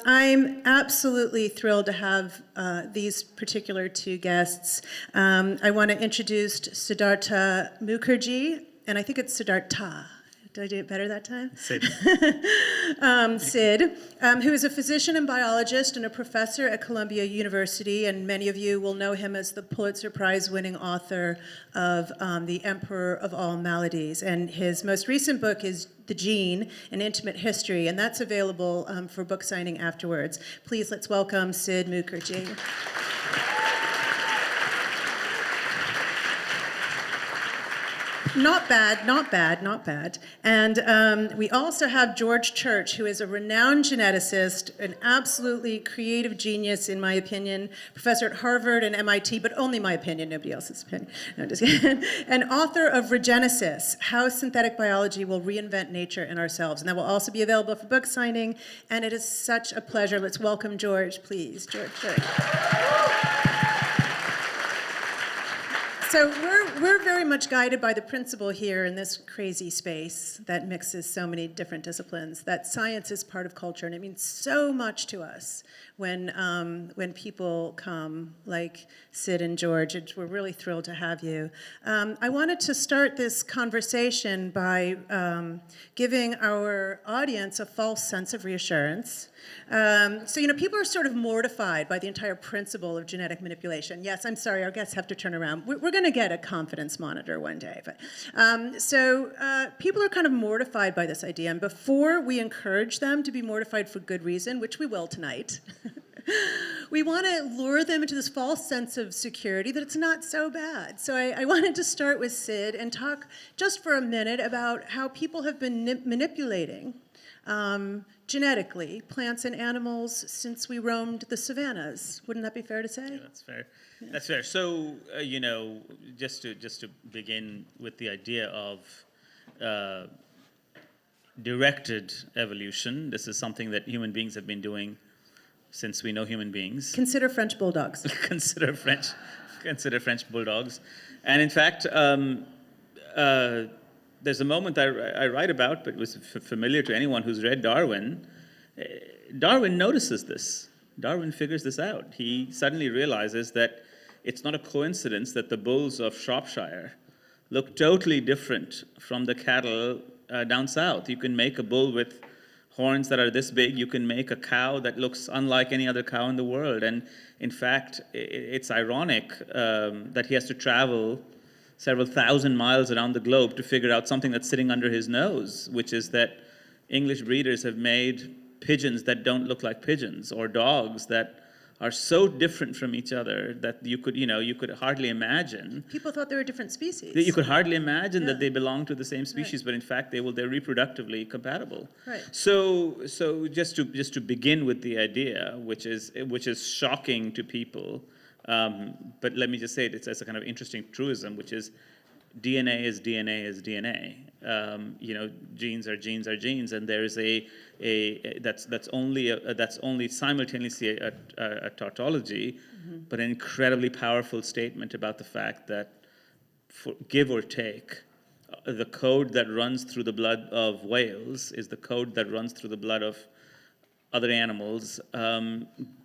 I'm absolutely thrilled to have these particular two guests. I want to introduce Siddhartha Mukherjee, and I think it's Siddhartha. Did I do it better that time? Sid. Sid, who is a physician and biologist and a professor at Columbia University, and many of you will know him as the Pulitzer Prize winning author of The Emperor of All Maladies. And his most recent book is The Gene, An Intimate History, and that's available for book signing afterwards. Please let's welcome Sid Mukherjee. Not bad, not bad, not bad. And we also have George Church, who is a renowned geneticist, an absolutely creative genius, in my opinion, professor at Harvard and MIT, but only my opinion, nobody else's opinion. No, just kidding. And author of Regenesis, How Synthetic Biology Will Reinvent Nature and Ourselves. And that will also be available for book signing. And it is such a pleasure. Let's welcome George, please. George Church. So we're very much guided by the principle here in this crazy space that mixes so many different disciplines, that science is part of culture, and it means so much to us when people come like Sid and George. We're really thrilled to have you. I wanted to start this conversation by giving our audience a false sense of reassurance. So, people are sort of mortified by the entire principle of genetic manipulation. Yes, I'm sorry, our guests have to turn around. We're going to get a confidence monitor one day. But people are kind of mortified by this idea. And before we encourage them to be mortified for good reason, which we will tonight, we want to lure them into this false sense of security that it's not so bad. So I wanted to start with Sid and talk just for a minute about how people have been manipulating genetically plants and animals since we roamed the savannas. Wouldn't that be fair to say? Yeah, that's fair. Yeah. That's fair. So, just to begin with the idea of directed evolution, this is something that human beings have been doing since we know human beings. Consider French bulldogs. Consider French bulldogs. And in fact, there's a moment I write about, but it was familiar to anyone who's read Darwin. Darwin notices this. Darwin figures this out. He suddenly realizes that it's not a coincidence that the bulls of Shropshire look totally different from the cattle down south. You can make a bull with horns that are this big. You can make a cow that looks unlike any other cow in the world. And in fact, it's ironic that he has to travel several thousand miles around the globe to figure out something that's sitting under his nose, which is that English breeders have made pigeons that don't look like pigeons, or dogs that are so different from each other that you could hardly imagine. People thought they were different species. That you could hardly imagine that they belong to the same species, right. But in fact they're reproductively compatible. Right. So just to begin with the idea, which is shocking to people. But let me just say it's a kind of interesting truism, which is DNA is DNA is DNA. Genes are genes are genes, and there is that's only simultaneously a tautology, mm-hmm. but an incredibly powerful statement about the fact that, for give or take, the code that runs through the blood of whales is the code that runs through the blood of other animals,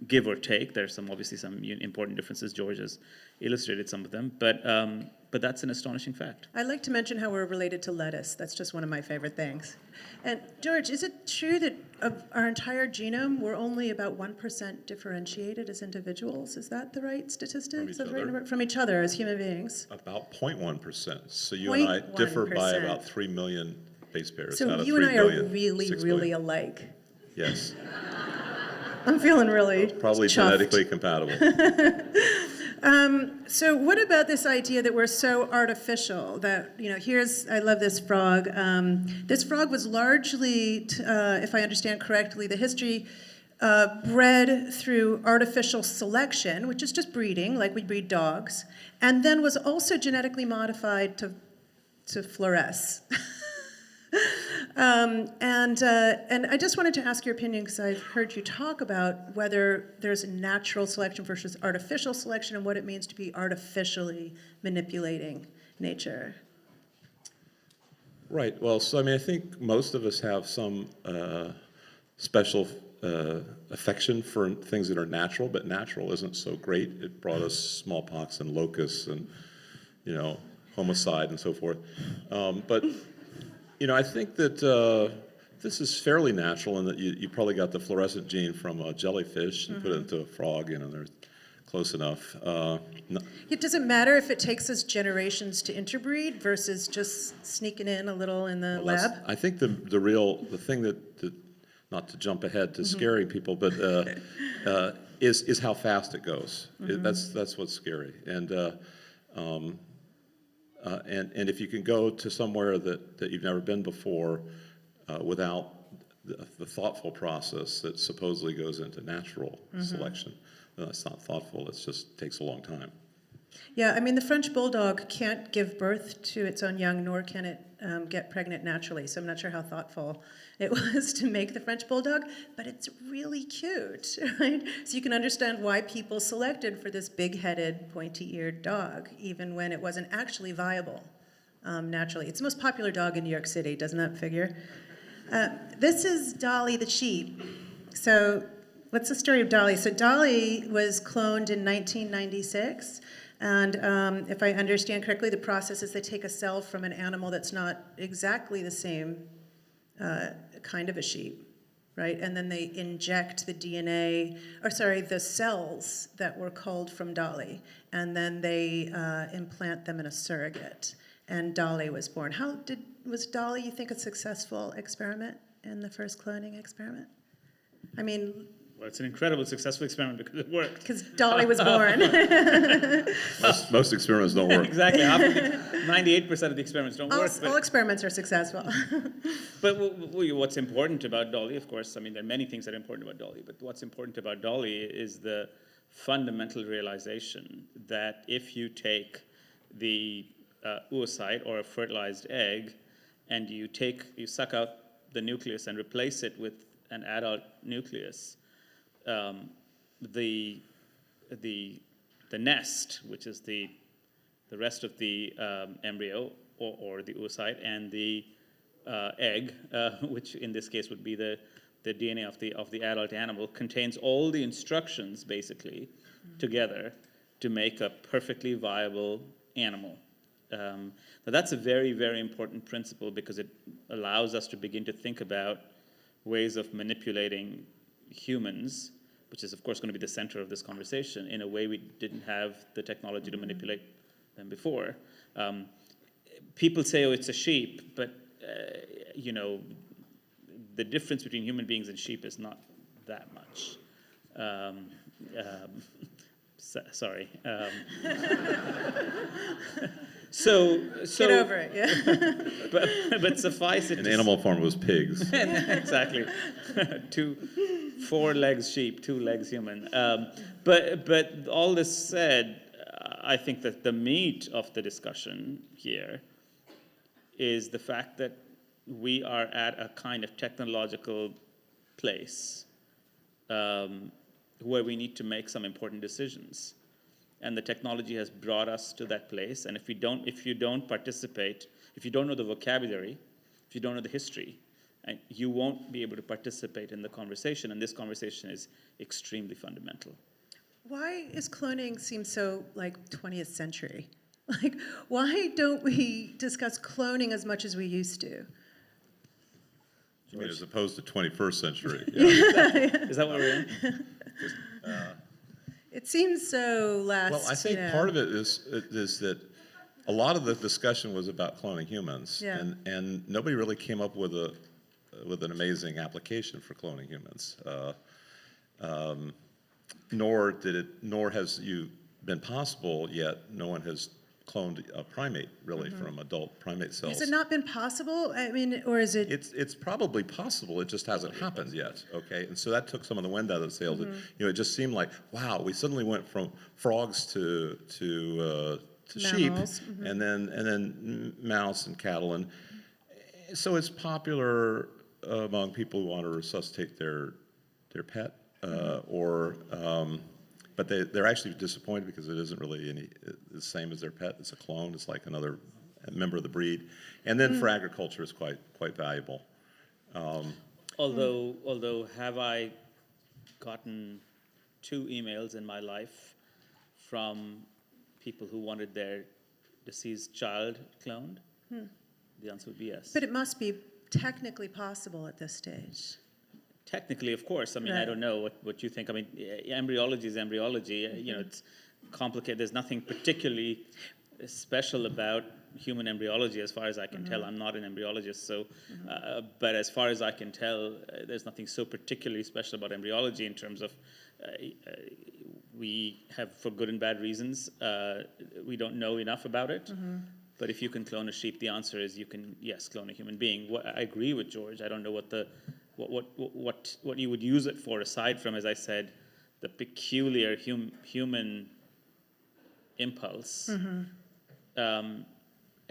give or take. There's obviously some important differences. George has illustrated some of them, but that's an astonishing fact. I'd like to mention how we're related to lettuce. That's just one of my favorite things. And George, is it true that of our entire genome, we're only about 1% differentiated as individuals? Is that the right statistic? From each other as human beings? About 0.1%. So you and I differ by about 3 million base pairs. So you and I are really alike. Yes. I'm feeling really probably chuffed. Genetically compatible. So what about this idea that we're so artificial? That, I love this frog. This frog was largely, if I understand correctly, the history bred through artificial selection, which is just breeding, like we breed dogs, and then was also genetically modified to fluoresce. And I just wanted to ask your opinion, because I've heard you talk about whether there's natural selection versus artificial selection and what it means to be artificially manipulating nature. Right. Well, so I think most of us have some special affection for things that are natural, but natural isn't so great. It brought us smallpox and locusts and, homicide and so forth. But I think that this is fairly natural in that you probably got the fluorescent gene from a jellyfish and put it into a frog, they're close enough. It doesn't matter if it takes us generations to interbreed versus just sneaking in a little in the lab. I think the thing that not to jump ahead to scaring people, but is how fast it goes. That's what's scary. And if you can go to somewhere that you've never been before without the thoughtful process that supposedly goes into natural selection, then that's not thoughtful. It just takes a long time. Yeah, I mean, the French bulldog can't give birth to its own young, nor can it get pregnant naturally. So I'm not sure how thoughtful it was to make the French bulldog, but it's really cute, right? So you can understand why people selected for this big-headed, pointy-eared dog, even when it wasn't actually viable naturally. It's the most popular dog in New York City, doesn't that figure? This is Dolly the sheep. So what's the story of Dolly? So Dolly was cloned in 1996. And if I understand correctly, the process is they take a cell from an animal that's not exactly the same kind of a sheep, right? And then they inject the the cells that were culled from Dolly, and then they implant them in a surrogate. And Dolly was born. Was Dolly, you think, a successful experiment in the first cloning experiment? I mean, well, it's an incredible successful experiment because it worked. Because Dolly was born. Most experiments don't work. Exactly. 98% of the experiments don't work. All experiments are successful. But what's important about Dolly, of course, I mean, there are many things that are important about Dolly, but what's important about Dolly is the fundamental realization that if you take the oocyte or a fertilized egg and you suck out the nucleus and replace it with an adult nucleus, the nest, which is the rest of the embryo or the oocyte, and the egg, which in this case would be the DNA of the adult animal, contains all the instructions basically together to make a perfectly viable animal. Now that's a very, very important principle because it allows us to begin to think about ways of manipulating humans, which is of course going to be the center of this conversation, in a way we didn't have the technology to manipulate them before. People say, oh, it's a sheep, but the difference between human beings and sheep is not that much. Sorry. So Get over it, yeah. but suffice it. In animal form, it was pigs. Exactly. 4 legs sheep, 2 legs human. But all this said, I think that the meat of the discussion here is the fact that we are at a kind of technological place where we need to make some important decisions. And the technology has brought us to that place. And if you don't participate, if you don't know the vocabulary, if you don't know the history, and you won't be able to participate in the conversation. And this conversation is extremely fundamental. Why is cloning seem so like 20th century? Like, why don't we discuss cloning as much as we used to? I mean, as opposed to 21st century. Yeah. Is that what we're in? It seems so last. Well, I think part of it is that a lot of the discussion was about cloning humans, and nobody really came up with an amazing application for cloning humans. Nor has you been possible yet. No one has cloned a primate really from adult primate cells. Has it not been possible? I mean, or is it? It's probably possible. It just hasn't happened yet. Okay, and so that took some of the wind out of the sails. It just seemed like, wow, we suddenly went from frogs to sheep, and then mouse and cattle, and so it's popular among people who want to resuscitate their pet, but they're actually disappointed because it isn't really the same as their pet. It's a clone. It's like another member of the breed. And then for agriculture, it's quite valuable. Although have I gotten 2 emails in my life from people who wanted their deceased child cloned, the answer would be yes. But it must be technically possible at this stage. Technically, of course. I mean, I Right. don't know what you think. I mean, embryology is embryology. You know, it's complicated. There's nothing particularly special about human embryology, as far as I can tell. I'm not an embryologist, so, but as far as I can tell, there's nothing so particularly special about embryology in terms of we have, for good and bad reasons, we don't know enough about it. But if you can clone a sheep, the answer is you can, yes, clone a human being. I agree with George. I don't know what you would use it for, aside from, as I said, the peculiar human impulse.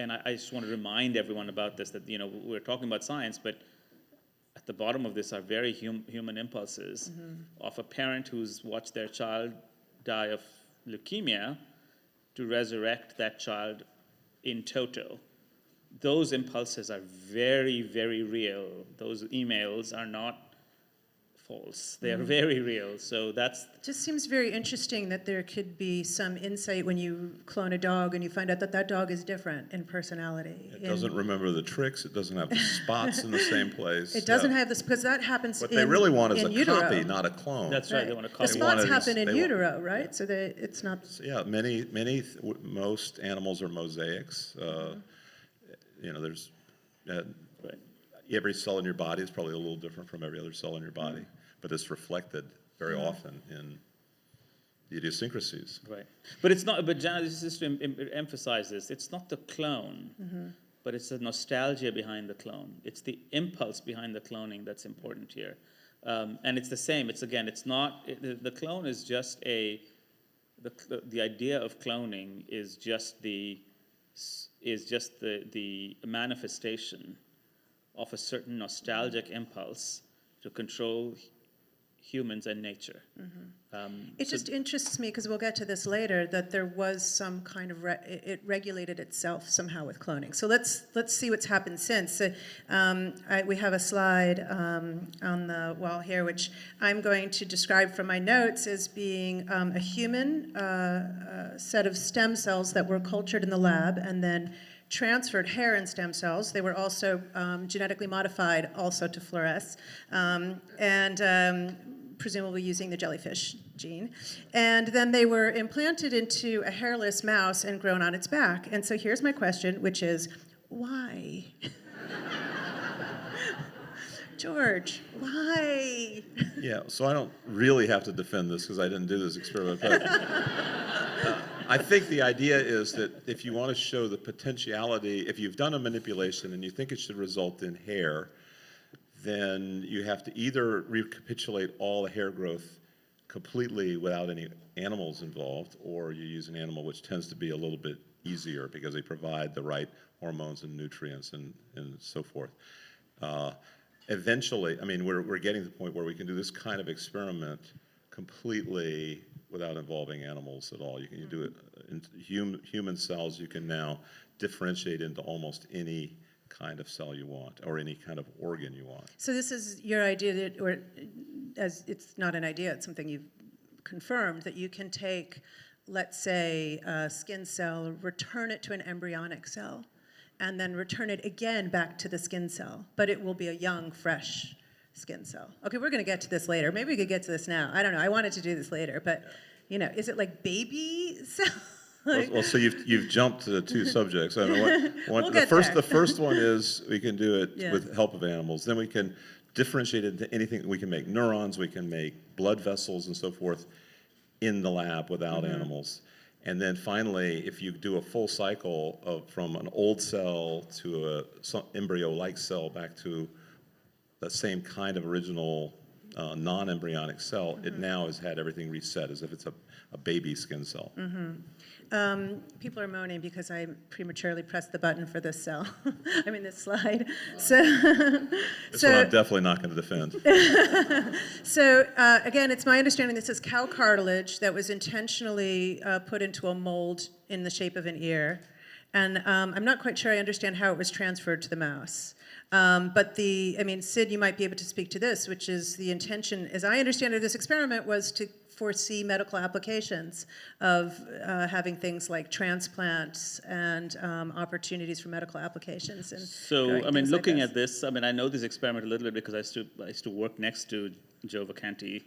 And I just want to remind everyone about this, that, you know, we're talking about science, but at the bottom of this are very human impulses of a parent who's watched their child die of leukemia to resurrect that child in toto. Those impulses are very, very real. Those emails are not false. They're very real. So that's... It just seems very interesting that there could be some insight when you clone a dog and you find out that that dog is different in personality. It doesn't remember the tricks. It doesn't have the spots in the same place. It doesn't have this, because that happens What in they really want is in a utero. copy, not a clone. That's right. They want to The copy. spots wanted- happen in they want- utero, right? So it's not... Yeah, most animals are mosaics. You know, there's Right. every cell in your body is probably a little different from every other cell in your body, but it's reflected very often in the idiosyncrasies. Right. But it's not, but Janna, this is to emphasize this, it's not the clone, but it's the nostalgia behind the clone. It's the impulse behind the cloning that's important here. And it's the same, it's not, the clone is just the idea of cloning is just the manifestation of a certain nostalgic impulse to control humans and nature. It just interests me, because we'll get to this later, that there was some kind of it regulated itself somehow with cloning. So let's see what's happened since. We have a slide on the wall here, which I'm going to describe from my notes as being a human set of stem cells that were cultured in the lab and then transferred hair and stem cells. They were also genetically modified also to fluoresce. Presumably using the jellyfish gene. And then they were implanted into a hairless mouse and grown on its back. And so here's my question, which is, why? George, why? Yeah, so I don't really have to defend this because I didn't do this experiment, but I think the idea is that if you want to show the potentiality, if you've done a manipulation and you think it should result in hair, then you have to either recapitulate all the hair growth completely without any animals involved, or you use an animal, which tends to be a little bit easier because they provide the right hormones and nutrients and so forth. Eventually, I mean, we're getting to the point where we can do this kind of experiment completely without involving animals at all. You can do it in human cells. You can now differentiate into almost any kind of cell you want, or any kind of organ you want. So this is your idea, or as it's not an idea, it's something you've confirmed, that you can take, let's say, a skin cell, return it to an embryonic cell, and then return it again back to the skin cell, but it will be a young, fresh skin cell. Okay, we're going to get to this later. Maybe we could get to this now. I don't know. I wanted to do this later, but, you know, is it like baby cell? Well, so you've jumped to the two subjects. I mean, We'll the get first there. the first one is we can do it Yeah. with help of animals. Then we can differentiate it into anything. We can make neurons, we can make blood vessels and so forth in the lab without animals. And then finally, if you do a full cycle from an old cell to some embryo-like cell back to the same kind of original non-embryonic cell, it now has had everything reset as if it's a baby skin cell. People are moaning because I prematurely pressed the button for this cell. I mean, this slide. So, This one I'm definitely not going to defend. Again, it's my understanding this is cow cartilage that was intentionally put into a mold in the shape of an ear. And I'm not quite sure I understand how it was transferred to the mouse. But Sid, you might be able to speak to this, which is the intention, as I understand it, of this experiment was to foresee medical applications of having things like transplants and opportunities for medical applications. And So, looking at this, I know this experiment a little bit because I used to work next to Joe Vacanti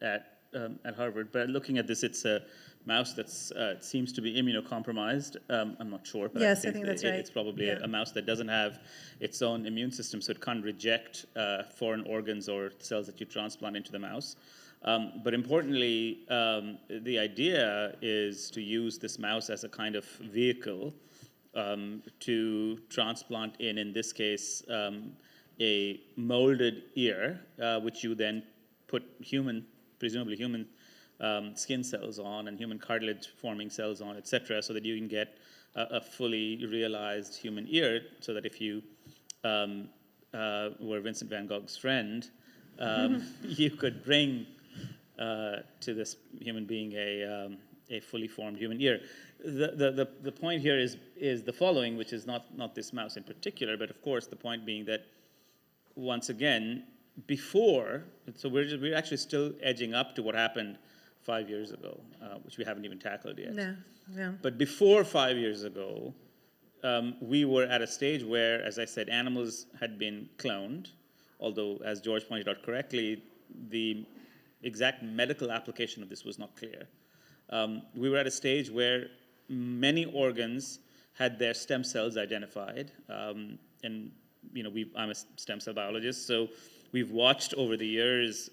at Harvard. But looking at this, it's a mouse that's seems to be immunocompromised. I'm not sure, but yes, I think that's right. It's probably a mouse that doesn't have its own immune system, so it can't reject foreign organs or cells that you transplant into the mouse. But importantly, the idea is to use this mouse as a kind of vehicle to transplant in this case, a molded ear, which you then put presumably human skin cells on and human cartilage forming cells on, etc., so that you can get a fully realized human ear, so that if you were Vincent van Gogh's friend, you could bring to this human being a fully formed human ear. The point here is the following, which is not this mouse in particular, but of course the point being that once again, we're actually still edging up to what happened 5 years ago, which we haven't even tackled yet. No. But before 5 years ago, we were at a stage where, as I said, animals had been cloned, although, as George pointed out correctly, the exact medical application of this was not clear. We were at a stage where many organs had their stem cells identified, and I'm a stem cell biologist, so we've watched over the years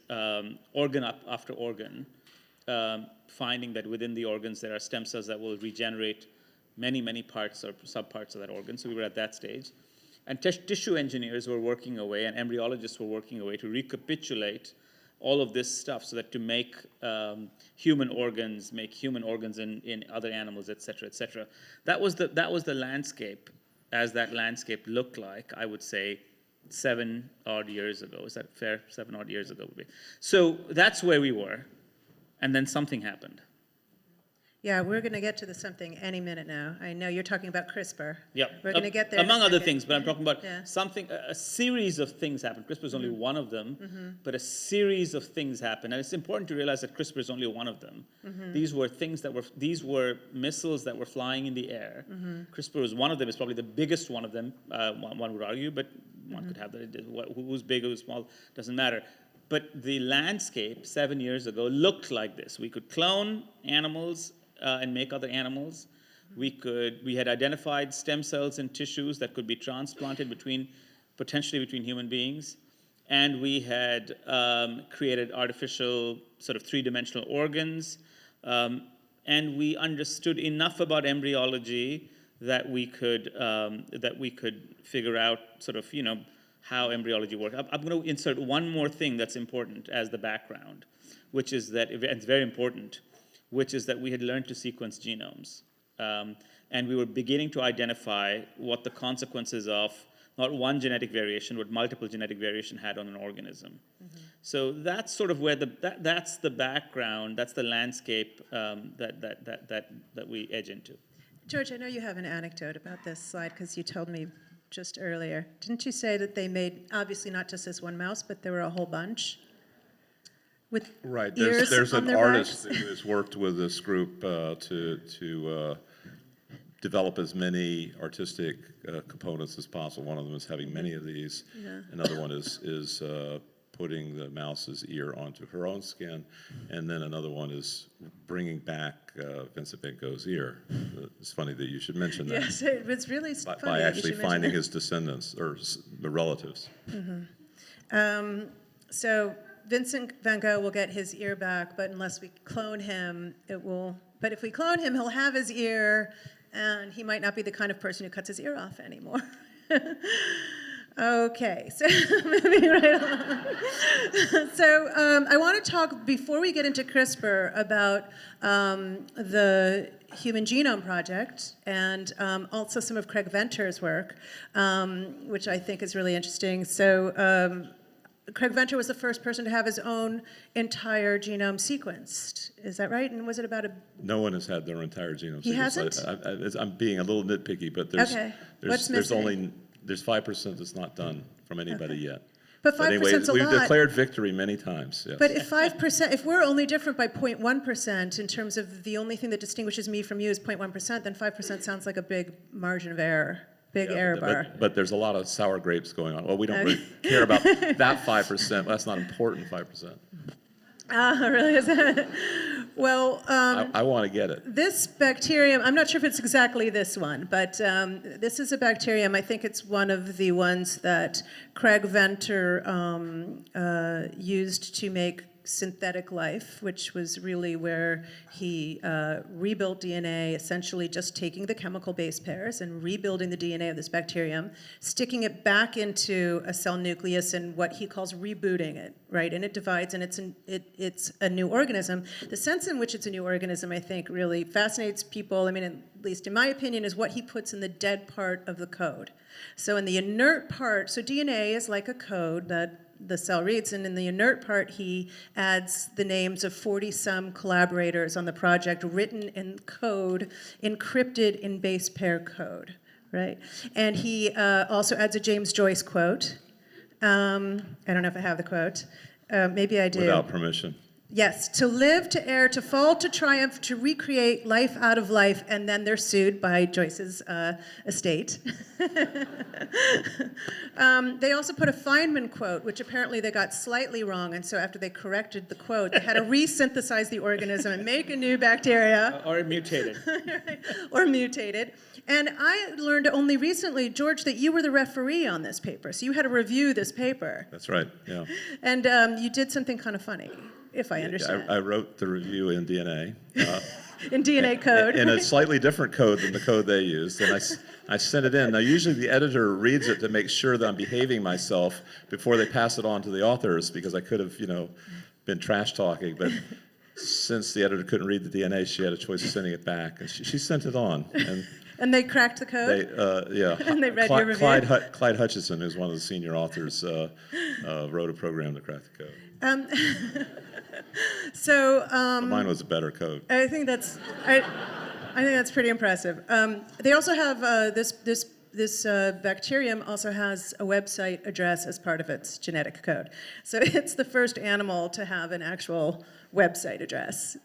organ after organ, finding that within the organs there are stem cells that will regenerate many parts or subparts of that organ. So we were at that stage. And tissue engineers were working away, and embryologists were working away to recapitulate all of this stuff so that to make human organs in other animals, et cetera. That was the landscape, as that landscape looked like, I would say, 7 odd years ago. Is that fair? 7 odd years ago would be. So that's where we were, and then something happened. Yeah, we're going to get to the something any minute now. I know you're talking about CRISPR. Yep. We're going to get there. Among other things, but I'm talking about Yeah. something, a series of things happened. CRISPR is only one of them, but a series of things happened. And it's important to realize that CRISPR is only one of them. These were missiles that were flying in the air. CRISPR was one of them. It's probably the biggest one of them, one would argue, but one could have that. Who's big, who's small, doesn't matter. But the landscape 7 years ago looked like this. We could clone animals and make other animals. We had identified stem cells in tissues that could be transplanted potentially between human beings, and we had created artificial sort of three-dimensional organs, and we understood enough about embryology that we could figure out sort of how embryology works. I'm going to insert one more thing that's important as the background, which is that it's very important. Which is that we had learned to sequence genomes. And we were beginning to identify what the consequences of not one genetic variation, but multiple genetic variation had on an organism. So that's sort of where that's the background, that's the landscape that we edge into. George, I know you have an anecdote about this slide because you told me just earlier. Didn't you say that they made, obviously not just this one mouse, but there were a whole bunch? With right, ears there's on an their artist backs? who has worked with this group to develop as many artistic components as possible. One of them is having many of these. Yeah. Another one is putting the mouse's ear onto her own skin, and then another one is bringing back Vincent van Gogh's ear. It's funny that you should mention that. Yes, it was really funny. By that you actually should mention finding that. his descendants or the relatives. So Vincent van Gogh will get his ear back, but unless we clone him, it will. But if we clone him, he'll have his ear, and he might not be the kind of person who cuts his ear off anymore. Okay, so moving right along. So I want to talk, before we get into CRISPR, about the Human Genome Project and also some of Craig Venter's work, which I think is really interesting. So Craig Venter was the first person to have his own entire genome sequenced. Is that right? And was it about a... No one has had their entire genome. He hasn't? I'm being a little nitpicky, but there's Okay. What's there's missing? only there's 5% that's not done from anybody yet. But 5% anyway, is a we've lot. declared victory many times. Yes. But if 5%, if we're only different by 0.1% in terms of the only thing that distinguishes me from you is 0.1%, then 5% sounds like a big margin of error, big error bar. But there's a lot of sour grapes going on. Well, we don't really care about that 5%. That's not important 5%. Really? Is it? Well, I want to get it. this bacterium, I'm not sure if it's exactly this one, but this is a bacterium. I think it's one of the ones that Craig Venter used to make synthetic life, which was really where he rebuilt DNA, essentially just taking the chemical base pairs and rebuilding the DNA of this bacterium, sticking it back into a cell nucleus and what he calls rebooting it, right? And it divides and it's a new organism. The sense in which it's a new organism, I think, really fascinates people. I mean, at least in my opinion, is what he puts in the dead part of the code. So in the inert part, so DNA is like a code that the cell reads, and in the inert part, he adds the names of 40-some collaborators on the project, written in code, encrypted in base pair code, right? And he also adds a James Joyce quote. I don't know if I have the quote. Maybe I do. Without permission. Yes, to live, to err, to fall, to triumph, to recreate life out of life, and then they're sued by Joyce's estate. They also put a Feynman quote, which apparently they got slightly wrong, and so after they corrected the quote, they had to resynthesize the organism and make a new bacteria. Or mutated. Or mutated. And I learned only recently, George, that you were the referee on this paper, so you had to review this paper. That's right, yeah. And you did something kind of funny, if I understand. I wrote the review in DNA. In DNA code. In a slightly different code than the code they used. And I sent it in. Now, usually the editor reads it to make sure that I'm behaving myself before they pass it on to the authors, because I could have, been trash talking. But since the editor couldn't read the DNA, she had a choice of sending it back. And she sent it on. And they cracked the code? Yeah. And they read your review? Clyde Hutchison, who's one of the senior authors, wrote a program to crack the code. Mine was a better code. I think that's pretty impressive. They also have this bacterium also has a website address as part of its genetic code. So it's the first animal to have an actual website address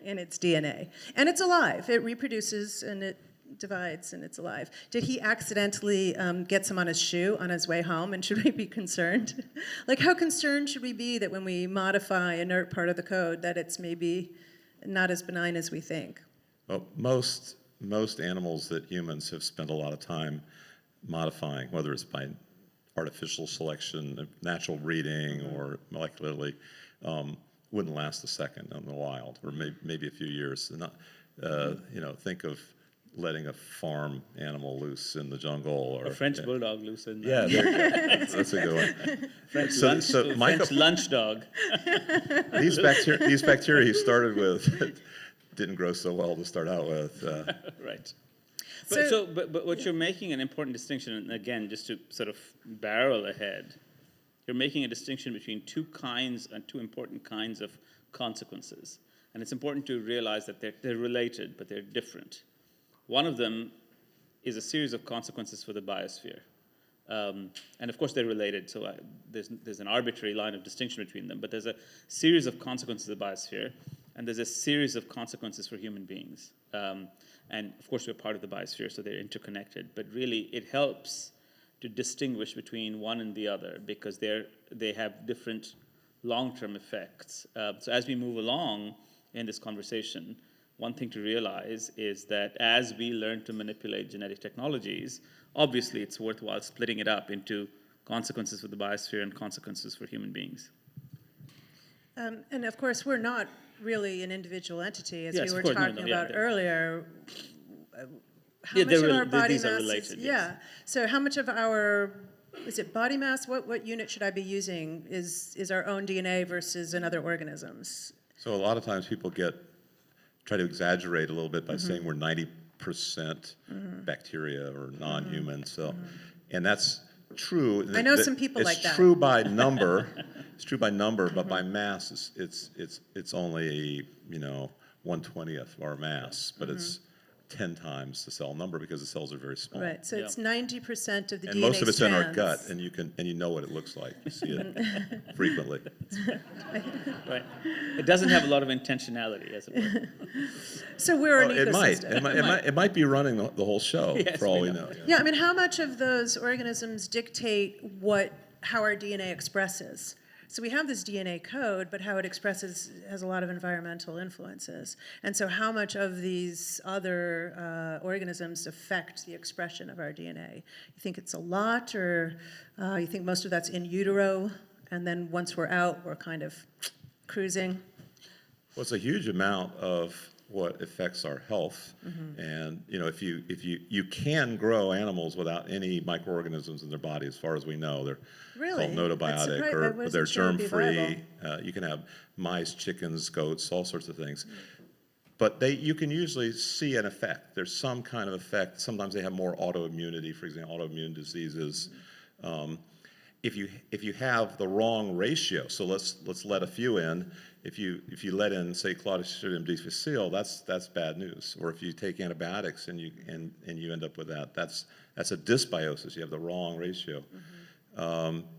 in its DNA, and it's alive. It reproduces and it divides and it's alive. Did he accidentally get some on his shoe on his way home, and should we be concerned? Like, how concerned should we be that when we modify an inert part of the code that it's maybe not as benign as we think? Well, most animals that humans have spent a lot of time modifying, whether it's by artificial selection, natural breeding, or molecularly, wouldn't last a second in the wild, or maybe a few years. Think of letting a farm animal loose in the jungle, or A French bulldog loose in yeah, that's a good one. French lunch dog. These bacteria he started with didn't grow so well to start out with. Right. But what you're making an important distinction, and again, just to sort of barrel ahead, you're making a distinction between two important kinds of consequences. And it's important to realize that they're related, but they're different. One of them is a series of consequences for the biosphere. And of course they're related, so there's an arbitrary line of distinction between them, but there's a series of consequences of the biosphere, and there's a series of consequences for human beings. And of course we're part of the biosphere, so they're interconnected, but really it helps to distinguish between one and the other, because they have different long-term effects. So as we move along in this conversation, one thing to realize is that as we learn to manipulate genetic technologies, obviously it's worthwhile splitting it up into consequences for the biosphere and consequences for human beings. And of course, we're not really an individual entity, as Yes, we were of course, talking about earlier. How much they're of our body these are mass related, is, yes. So how much of our, is it body mass? What unit should I be using? Is our own DNA versus another organism's? So a lot of times people try to exaggerate a little bit by saying we're 90% bacteria or non-human. So, and that's true. I know some people like that. It's true by number. It's true by number, but by mass, it's only 1/20th of our mass, but it's 10 times the cell number because the cells are very small. Right, so it's 90% of the And DNA most of it's in our strands. gut, and you know what it looks like. You see it frequently. Right. It doesn't have a lot of intentionality, as it were. So we're an It might. ecosystem. It might be running the whole show, Yes, for all we we know. know. Yeah, I mean, how much of those organisms dictate how our DNA expresses? So we have this DNA code, but how it expresses has a lot of environmental influences. And so how much of these other organisms affect the expression of our DNA? You think it's a lot, or you think most of that's in utero, and then once we're out, we're kind of cruising? Well, it's a huge amount of what affects our health, and if you can grow animals without any microorganisms in their body, as far as we know, they're Really? called notobiotic, I or wasn't they're sure it'd be germ-free. You can have mice, chickens, goats, all sorts of things. But you can usually see an effect. There's some kind of effect. Sometimes they have more autoimmunity, for example, autoimmune diseases. If you have the wrong ratio, so let's let a few in. If you let in, say, Clostridium difficile, that's bad news. Or if you take antibiotics and you end up with that's a dysbiosis. You have the wrong ratio.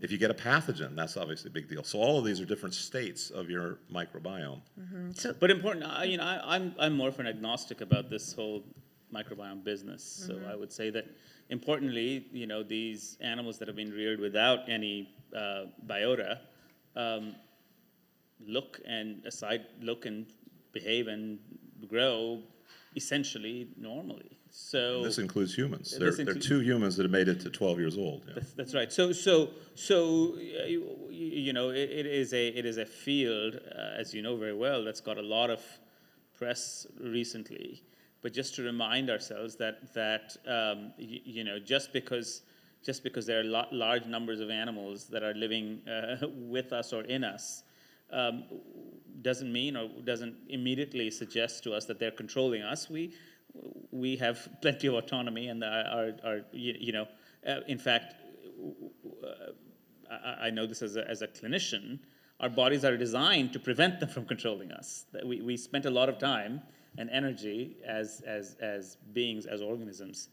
If you get a pathogen, that's obviously a big deal. So all of these are different states of your microbiome. But important, I'm more of an agnostic about this whole microbiome business. So I would say that importantly, these animals that have been reared without any biota look and behave and grow essentially normally. So This includes humans. This There are 2 humans that have made it to 12 years old. Yeah. That's right. So it is a field, as you know very well, that's got a lot of press recently. But just to remind ourselves that just because there are large numbers of animals that are living with us or in us, doesn't mean or doesn't immediately suggest to us that they're controlling us. We have plenty of autonomy, and in fact, I know this as a clinician. Our bodies are designed to prevent them from controlling us. That we spent a lot of time and energy as beings, as organisms,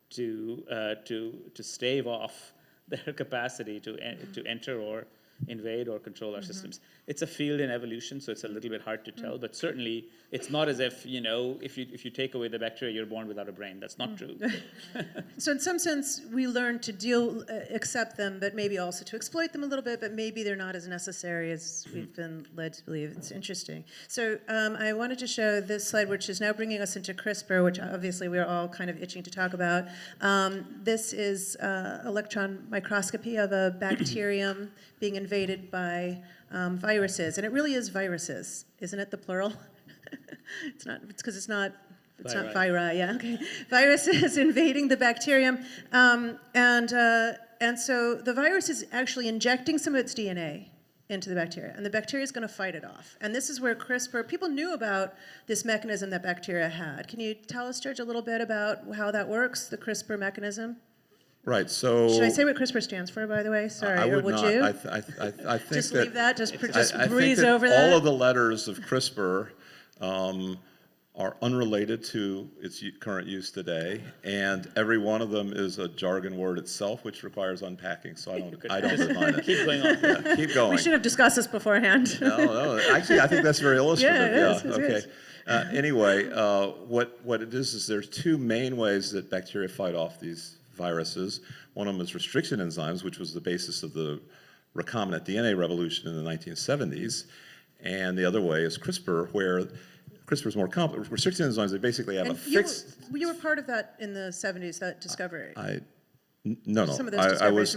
to stave off their capacity to enter or invade or control our systems. It's a field in evolution, so it's a little bit hard to tell, but certainly it's not as if, if you take away the bacteria, you're born without a brain. That's not true. So in some sense, we learn to accept them, but maybe also to exploit them a little bit, but maybe they're not as necessary as we've been led to believe. It's interesting. So I wanted to show this slide, which is now bringing us into CRISPR, which obviously we're all kind of itching to talk about. This is electron microscopy of a bacterium being invaded by viruses, and it really is viruses, isn't it? The plural. It's not. It's because it's not. It's not viri. Yeah. Okay. Viruses invading the bacterium, and so the virus is actually injecting some of its DNA into the bacteria, and the bacteria is going to fight it off. And this is where CRISPR. People knew about this mechanism that bacteria had. Can you tell us, George, a little bit about how that works, the CRISPR mechanism? Right. So should I say what CRISPR stands for, by the way? Sorry, I would or would not. you? I think just that, leave that. Just I breeze think that over that. all of the letters of CRISPR are unrelated to its current use today, and every one of them is a jargon word itself, which requires unpacking. So I don't define it. Keep going on. Yeah, keep going. We should have discussed this beforehand. No. Actually, I think that's very illustrative. Yeah, it is. Okay. Anyway, what it is there's 2 main ways that bacteria fight off these viruses. One of them is restriction enzymes, which was the basis of the recombinant DNA revolution in the 1970s. And the other way is CRISPR, where CRISPR is more complex. Restriction enzymes, they basically have And a fixed... You were part of that in the 70s, that discovery. No. Some of those discoveries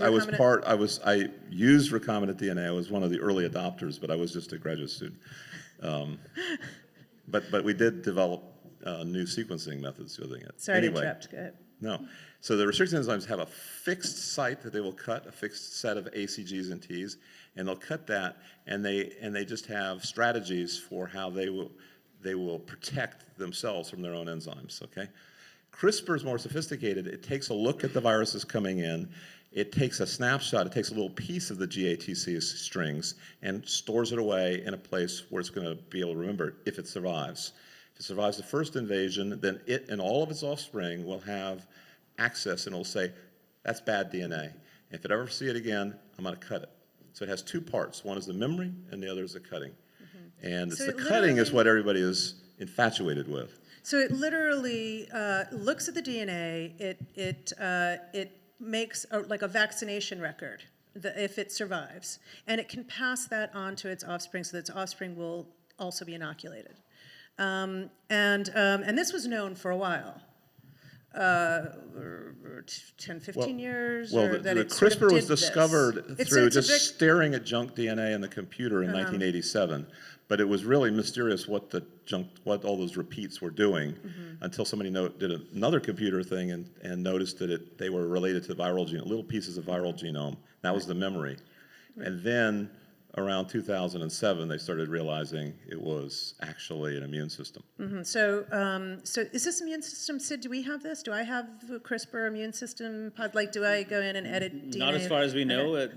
I used recombinant DNA. I was one of the early adopters, but I was just a graduate student. But we did develop new sequencing methods using it. Sorry to interrupt. Go ahead. No. So the restriction enzymes have a fixed site that they will cut, a fixed set of ACGs and Ts, and they'll cut that, and they just have strategies for how they will protect themselves from their own enzymes. Okay. CRISPR is more sophisticated. It takes a look at the viruses coming in, it takes a snapshot, it takes a little piece of the GATC strings and stores it away in a place where it's going to be able to remember it if it survives. If it survives the first invasion, then it and all of its offspring will have access, and it'll say, that's bad DNA. If it ever see it again, I'm going to cut it. So it has two parts. One is the memory, and the other is the cutting. And it's So the it cutting is literally- what everybody is infatuated with. So it literally looks at the DNA. It makes like a vaccination record if it survives, and it can pass that on to its offspring, so that its offspring will also be inoculated. And this was known for a while. 10, 15 years? Well, or the that it sort of CRISPR was did this. discovered It's- through it's a just staring at junk DNA in the computer in 1987, but it was really mysterious what all those repeats were doing until somebody did another computer thing and noticed that they were related to viral genome, little pieces of viral genome. That was the memory. And then around 2007, they started realizing it was actually an immune system. So is this immune system, Sid? Do we have this? Do I have a CRISPR immune system? Like, do I go in and edit DNA? Not as far as we know,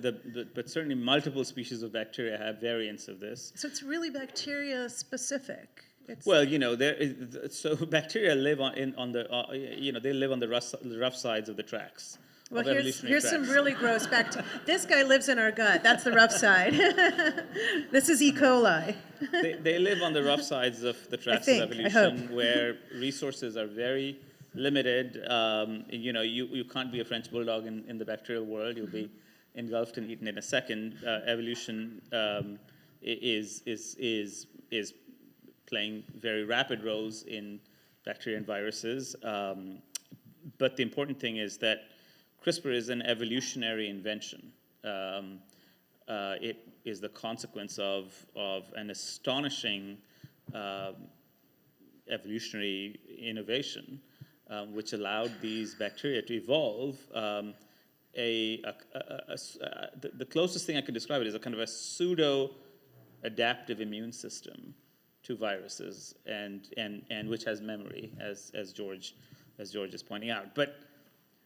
but certainly multiple species of bacteria have variants of this. So it's really bacteria specific. Well, so bacteria live they live on the rough sides of the tracks. Well, of here's evolutionary some tracks. really gross bacteria. This guy lives in our gut. That's the rough side. This is E. coli. They live on the rough sides of the tracks of evolution, where resources are very limited. You can't be a French bulldog in the bacterial world. You'll be engulfed and eaten in a second. Evolution is playing very rapid roles in bacteria and viruses. But the important thing is that CRISPR is an evolutionary invention. It is the consequence of an astonishing evolutionary innovation, which allowed these bacteria to evolve. The closest thing I could describe it is a kind of a pseudo-adaptive immune system to viruses, and which has memory, as George is pointing out. But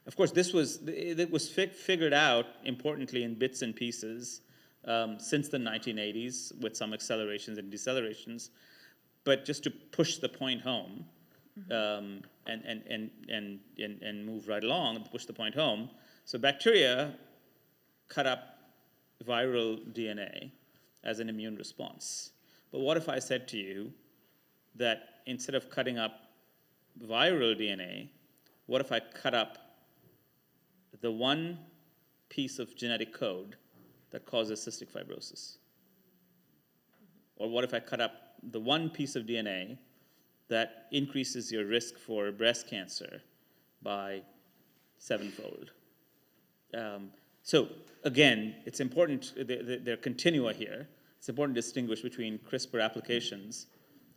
of course, it was figured out importantly in bits and pieces since the 1980s, with some accelerations and decelerations. But just to push the point home, and move right along and push the point home. So bacteria cut up viral DNA as an immune response. But what if I said to you that instead of cutting up viral DNA, what if I cut up the one piece of genetic code that causes cystic fibrosis? Or what if I cut up the one piece of DNA that increases your risk for breast cancer by 7-fold? So again, it's important, there are continua here. It's important to distinguish between CRISPR applications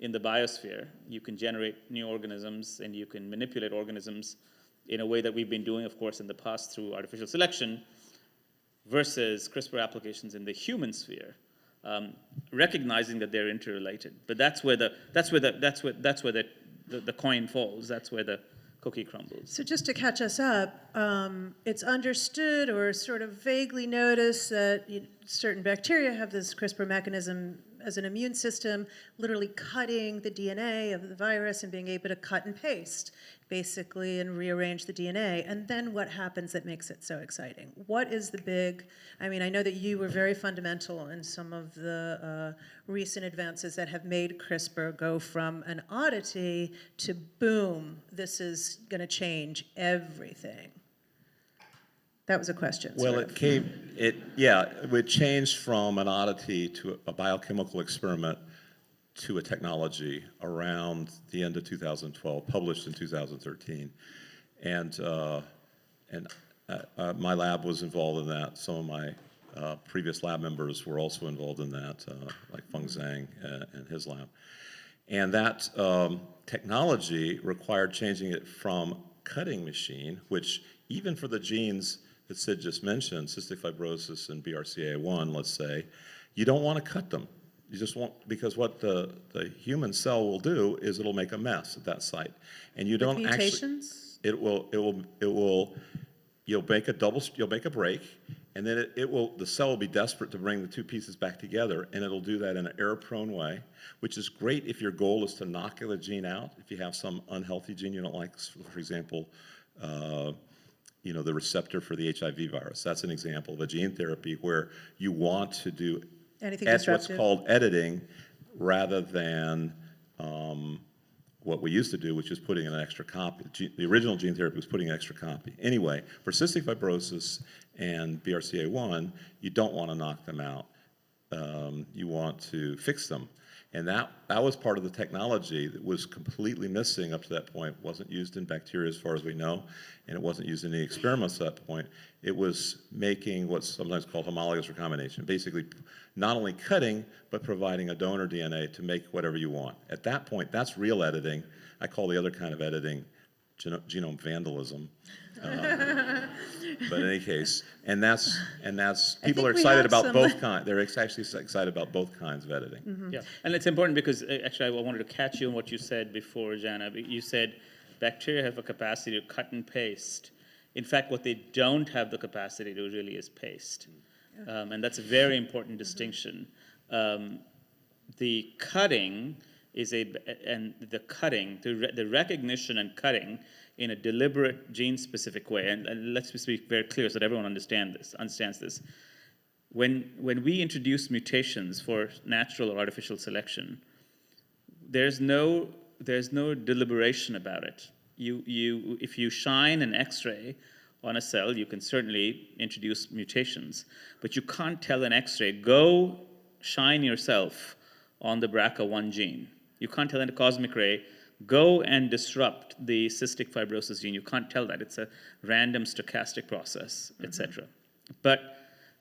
in the biosphere. You can generate new organisms and you can manipulate organisms in a way that we've been doing, of course, in the past through artificial selection, versus CRISPR applications in the human sphere, recognizing that they're interrelated. But that's where the coin falls. That's where the cookie crumbles. So just to catch us up, it's understood or sort of vaguely noticed that certain bacteria have this CRISPR mechanism as an immune system, literally cutting the DNA of the virus and being able to cut and paste, basically, and rearrange the DNA. And then what happens that makes it so exciting? What is the big, I know that you were very fundamental in some of the recent advances that have made CRISPR go from an oddity to boom, this is going to change everything. That was a question. Well, it changed from an oddity to a biochemical experiment to a technology around the end of 2012, published in 2013. And my lab was involved in that. Some of my previous lab members were also involved in that, like Feng Zhang and his lab. And that technology required changing it from cutting machine, which even for the genes that Sid just mentioned, cystic fibrosis and BRCA1, let's say, you don't want to cut them. You just want, because what the human cell will do is it'll make a mess at that site, and you don't mutations? actually. It will you'll make a break, and then the cell will be desperate to bring the two pieces back together, and it'll do that in an error-prone way, which is great if your goal is to knock a gene out. If you have some unhealthy gene you don't like, for example, the receptor for the HIV virus. That's an example of a gene therapy where you want to do what's called editing rather than what we used to do, which is putting in an extra copy. The original gene therapy was putting an extra copy. Anyway, for cystic fibrosis and BRCA1, you don't want to knock them out. You want to fix them. And that was part of the technology that was completely missing up to that point. It wasn't used in bacteria as far as we know, and it wasn't used in any experiments at that point. It was making what's sometimes called homologous recombination, basically not only cutting, but providing a donor DNA to make whatever you want. At that point, that's real editing. I call the other kind of editing genome vandalism. But in any case, and that's people are excited about both kinds. They're actually excited about both kinds of editing. Mm-hmm. Yeah, and it's important because actually I wanted to catch you on what you said before, Janna. You said bacteria have a capacity to cut and paste. In fact, what they don't have the capacity to really is paste, and that's a very important distinction. The cutting is the recognition and cutting in a deliberate gene-specific way. And let's be very clear so that everyone understands this. When we introduce mutations for natural or artificial selection, there's no deliberation about it. If you shine an X-ray on a cell, you can certainly introduce mutations, but you can't tell an X-ray, go shine yourself on the BRCA1 gene. You can't tell a cosmic ray, go and disrupt the cystic fibrosis gene. You can't tell that. It's a random stochastic process, etc. But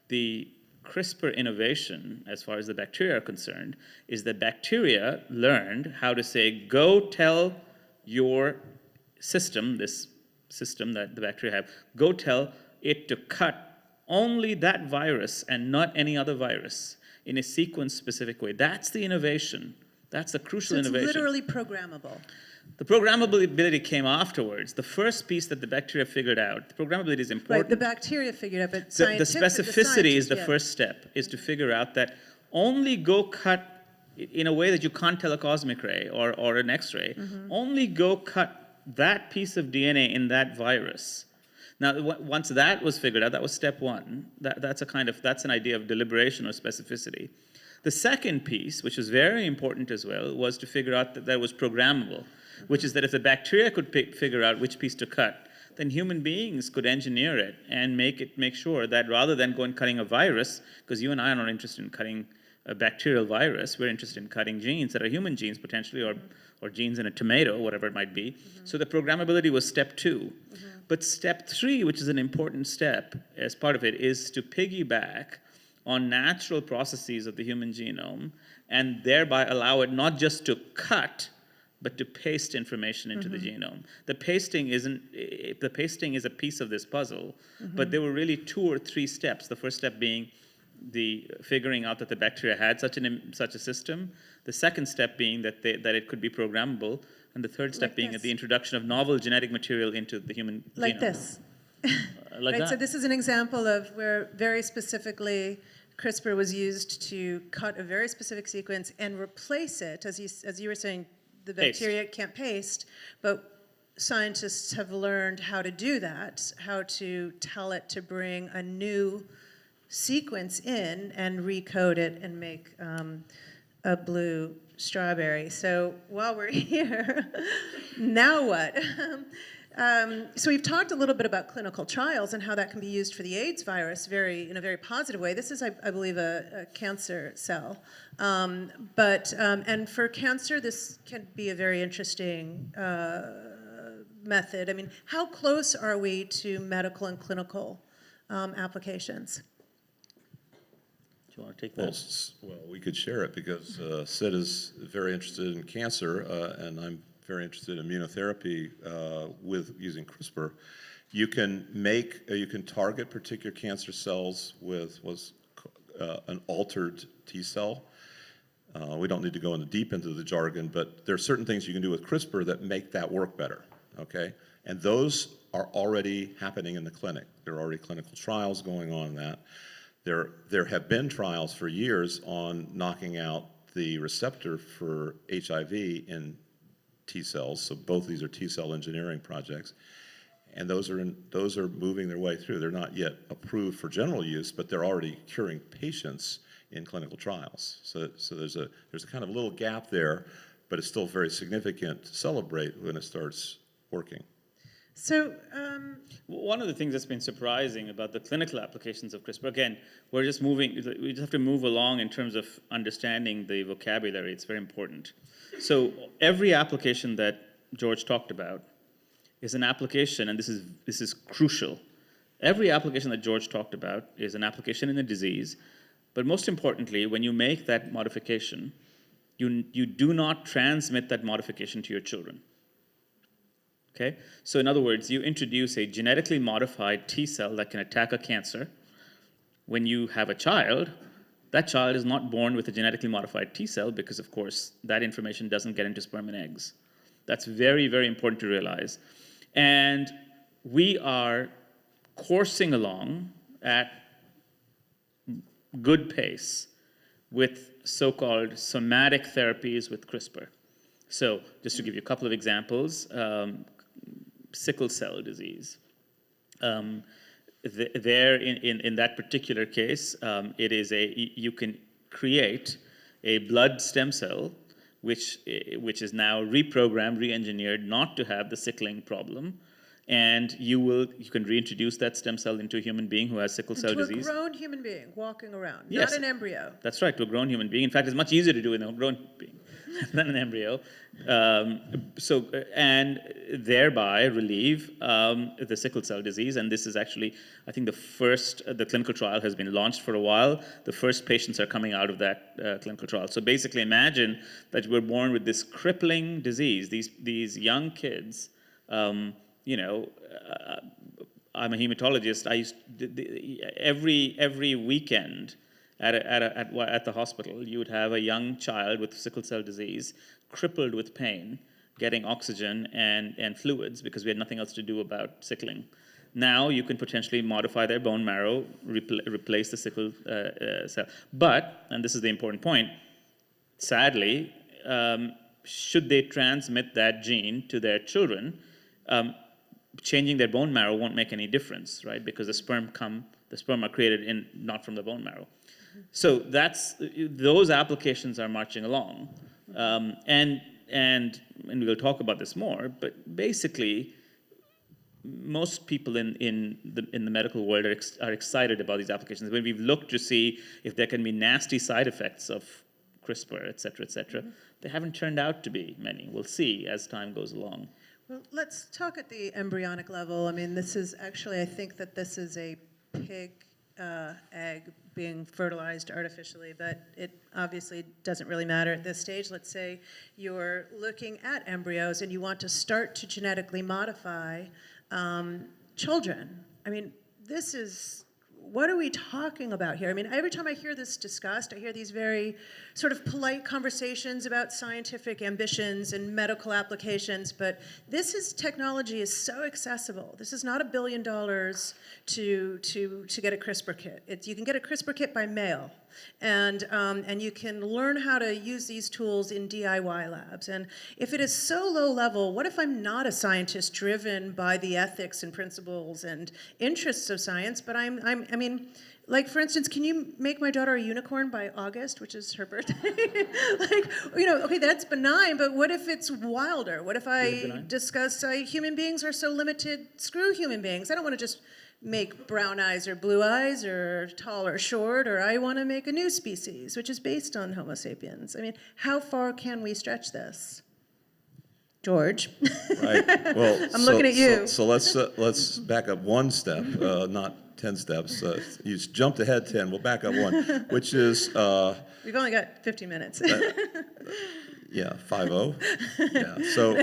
the CRISPR innovation, as far as the bacteria are concerned, is that bacteria learned how to say, go tell your system, this system that the bacteria have, go tell it to cut only that virus and not any other virus in a sequence-specific way. That's the innovation. That's the crucial innovation. It's literally programmable. The programmability came afterwards. The first piece that the bacteria figured out, the programmability is important. Right, the bacteria figured out, but the specificity is the first step, is to figure out that only go cut in a way that you can't tell a cosmic ray or an X-ray, only go cut that piece of DNA in that virus. Now, once that was figured out, that was step one. That's an idea of deliberation or specificity. The second piece, which was very important as well, was to figure out that was programmable, which is that if the bacteria could figure out which piece to cut, then human beings could engineer it and make sure that rather than go and cutting a virus, because you and I are not interested in cutting a bacterial virus, we're interested in cutting genes that are human genes potentially, or genes in a tomato, whatever it might be. So the programmability was step two. But step three, which is an important step as part of it, is to piggyback on natural processes of the human genome and thereby allow it not just to cut, but to paste information into the genome. The pasting is a piece of this puzzle, but there were really two or three steps. The first step being the figuring out that the bacteria had such a system. The second step being that it could be programmable, and the third step being the introduction of novel genetic material into the human genome. Like this. Like right, that. so this is an example of where very specifically CRISPR was used to cut a very specific sequence and replace it, as you were saying, the bacteria can't paste, but scientists have learned how to do that, how to tell it to bring a new sequence in and recode it and make a blue strawberry. So while we're here, now what? So we've talked a little bit about clinical trials and how that can be used for the AIDS virus in a very positive way. This is, I believe, a cancer cell. And for cancer, this can be a very interesting method. I mean, how close are we to medical and clinical applications? Do you want to take that? Well, we could share it because Sid is very interested in cancer, and I'm very interested in immunotherapy with using CRISPR. You can target particular cancer cells with an altered T cell. We don't need to go deep into the jargon, but there are certain things you can do with CRISPR that make that work better. Okay, And those are already happening in the clinic. There are already clinical trials going on in that. There have been trials for years on knocking out the receptor for HIV in T cells. So both of these are T cell engineering projects. And those are moving their way through. They're not yet approved for general use, but they're already curing patients in clinical trials. So there's a kind of little gap there, but it's still very significant to celebrate when it starts working. So, one of the things that's been surprising about the clinical applications of CRISPR, again, we just have to move along in terms of understanding the vocabulary. It's very important. So every application that George talked about is an application, and this is crucial. Every application that George talked about is an application in a disease, but most importantly, when you make that modification, you do not transmit that modification to your children. Okay? So in other words, you introduce a genetically modified T cell that can attack a cancer. When you have a child, that child is not born with a genetically modified T cell because, of course, that information doesn't get into sperm and eggs. That's very, very important to realize. And we are coursing along at good pace with so-called somatic therapies with CRISPR. So just to give you a couple of examples, sickle cell disease. There, in that particular case, you can create a blood stem cell which is now reprogrammed, re-engineered not to have the sickling problem, and you can reintroduce that stem cell into a human being who has sickle cell disease. To a grown human being walking around, yes, not an embryo. That's right, to a grown human being. In fact, it's much easier to do in a grown being than an embryo. And thereby relieve the sickle cell disease. And this is actually, I think, the clinical trial has been launched for a while. The first patients are coming out of that clinical trial. So basically imagine that we're born with this crippling disease, these young kids. I'm a hematologist. Every weekend at the hospital, you would have a young child with sickle cell disease, crippled with pain, getting oxygen and fluids because we had nothing else to do about sickling. Now you can potentially modify their bone marrow, replace the sickle cell. But, and this is the important point, sadly, should they transmit that gene to their children, changing their bone marrow won't make any difference, right? Because the sperm are created not from the bone marrow. So those applications are marching along, and we'll talk about this more. But basically, most people in the medical world are excited about these applications. When we've looked to see if there can be nasty side effects of CRISPR, et cetera, they haven't turned out to be many. We'll see as time goes along. Well, let's talk at the embryonic level. I mean, this is actually, I think that this is a pig egg being fertilized artificially, but it obviously doesn't really matter at this stage. Let's say you're looking at embryos and you want to start to genetically modify children. I mean, what are we talking about here? I mean, every time I hear this discussed, I hear these very sort of polite conversations about scientific ambitions and medical applications, but technology is so accessible. This is not $1 billion to get a CRISPR kit. You can get a CRISPR kit by mail, and you can learn how to use these tools in DIY labs. And if it is so low level, what if I'm not a scientist driven by the ethics and principles and interests of science, but I mean, like, for instance, can you make my daughter a unicorn by August, which is her birthday? Okay, that's benign, but what if it's wilder? What if I discuss human beings are so limited, screw human beings. I don't want to just make brown eyes or blue eyes or tall or short, or I want to make a new species, which is based on Homo sapiens. I mean, how far can we stretch this? George. Right. Well, I'm looking at you. So let's back up one step, not 10 steps. You jumped ahead 10. We'll back up one, which is we've only got 15 minutes. Yeah, 5-0. Yeah. So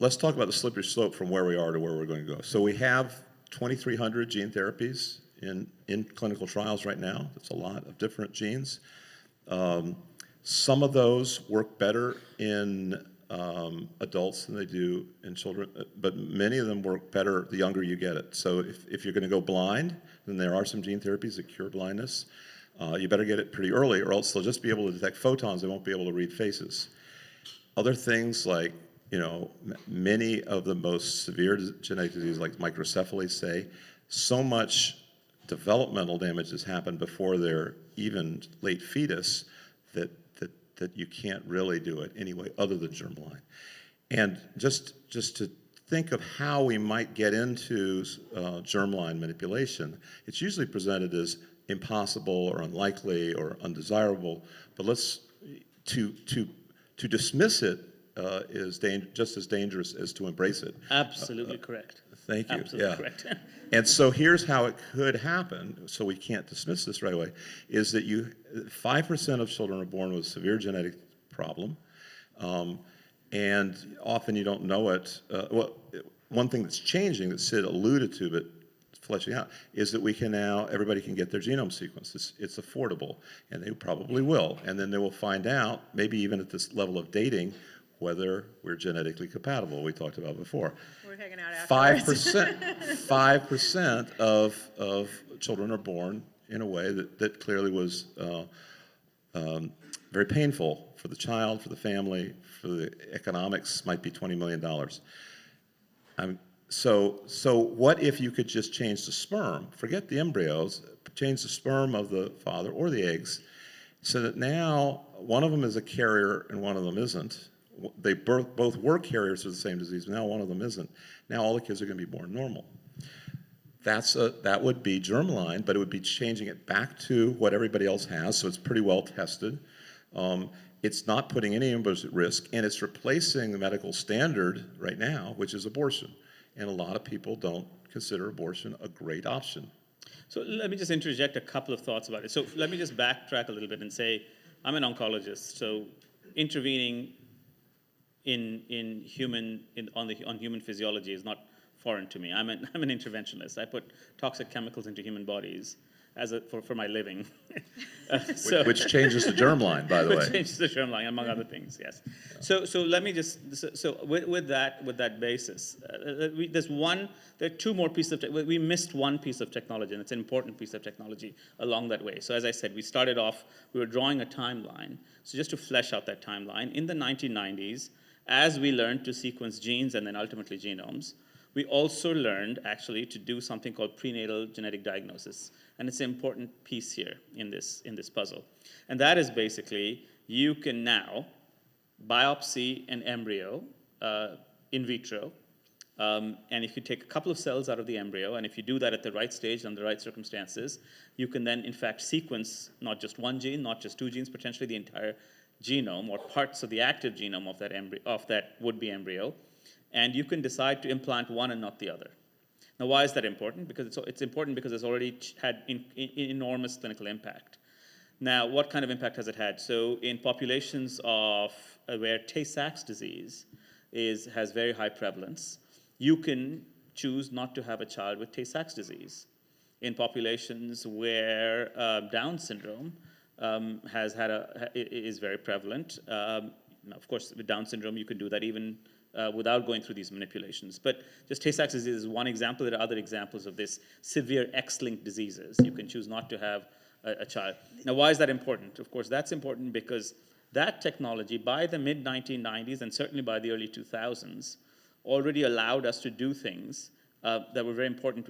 let's talk about the slippery slope from where we are to where we're going to go. So we have 2,300 gene therapies in clinical trials right now. That's a lot of different genes. Some of those work better in adults than they do in children, but many of them work better the younger you get it. So if you're going to go blind, then there are some gene therapies that cure blindness. You better get it pretty early, or else they'll just be able to detect photons. They won't be able to read faces. Other things like, many of the most severe genetic diseases like microcephaly say, so much developmental damage has happened before they're even late fetus that you can't really do it anyway other than germline. And just to think of how we might get into germline manipulation, it's usually presented as impossible or unlikely or undesirable, but to dismiss it is just as dangerous as to embrace it. Absolutely correct. Thank you. Absolutely correct. And so here's how it could happen, so we can't dismiss this right away, is that 5% of children are born with a severe genetic problem, and often you don't know it. One thing that's changing that Sid alluded to, but fleshing out, is that everybody can get their genome sequenced. It's affordable, and they probably will. And then they will find out, maybe even at this level of dating, whether we're genetically compatible, we talked about before. We're hanging out afterwards. 5% of children are born in a way that clearly was very painful for the child, for the family, for the economics, might be $20 million. So what if you could just change the sperm, forget the embryos, change the sperm of the father or the eggs, so that now one of them is a carrier and one of them isn't. They both were carriers of the same disease, but now one of them isn't. Now all the kids are going to be born normal. That would be germline, but it would be changing it back to what everybody else has, so it's pretty well tested. It's not putting any embryos at risk, and it's replacing the medical standard right now, which is abortion. And a lot of people don't consider abortion a great option. So let me just interject a couple of thoughts about it. So let me just backtrack a little bit and say, I'm an oncologist, so intervening on human physiology is not foreign to me. I'm an interventionist. I put toxic chemicals into human bodies for my living. Which changes the germline, by the way. Which changes the germline, among other things, yes. So let me just, with that basis, there are two more pieces of, we missed one piece of technology, and it's an important piece of technology along that way. So as I said, we started off, we were drawing a timeline. So just to flesh out that timeline, in the 1990s, as we learned to sequence genes and then ultimately genomes, we also learned actually to do something called prenatal genetic diagnosis. And it's an important piece here in this puzzle. And that is basically, you can now biopsy an embryo in vitro. And if you take a couple of cells out of the embryo, and if you do that at the right stage and the right circumstances, you can then in fact sequence not just one gene, not just two genes, potentially the entire genome or parts of the active genome of that would-be embryo, and you can decide to implant one and not the other. Now, why is that important? Because it's important because it's already had enormous clinical impact. Now, what kind of impact has it had? So in populations of where Tay-Sachs disease has very high prevalence, you can choose not to have a child with Tay-Sachs disease. In populations where Down syndrome is very prevalent. Now, of course, with Down syndrome, you can do that even without going through these manipulations. But just Tay-Sachs disease is one example. There are other examples of this severe X-linked diseases. You can choose not to have a child. Now, why is that important? Of course, that's important because that technology, by the mid-1990s and certainly by the early 2000s, already allowed us to do things that were very important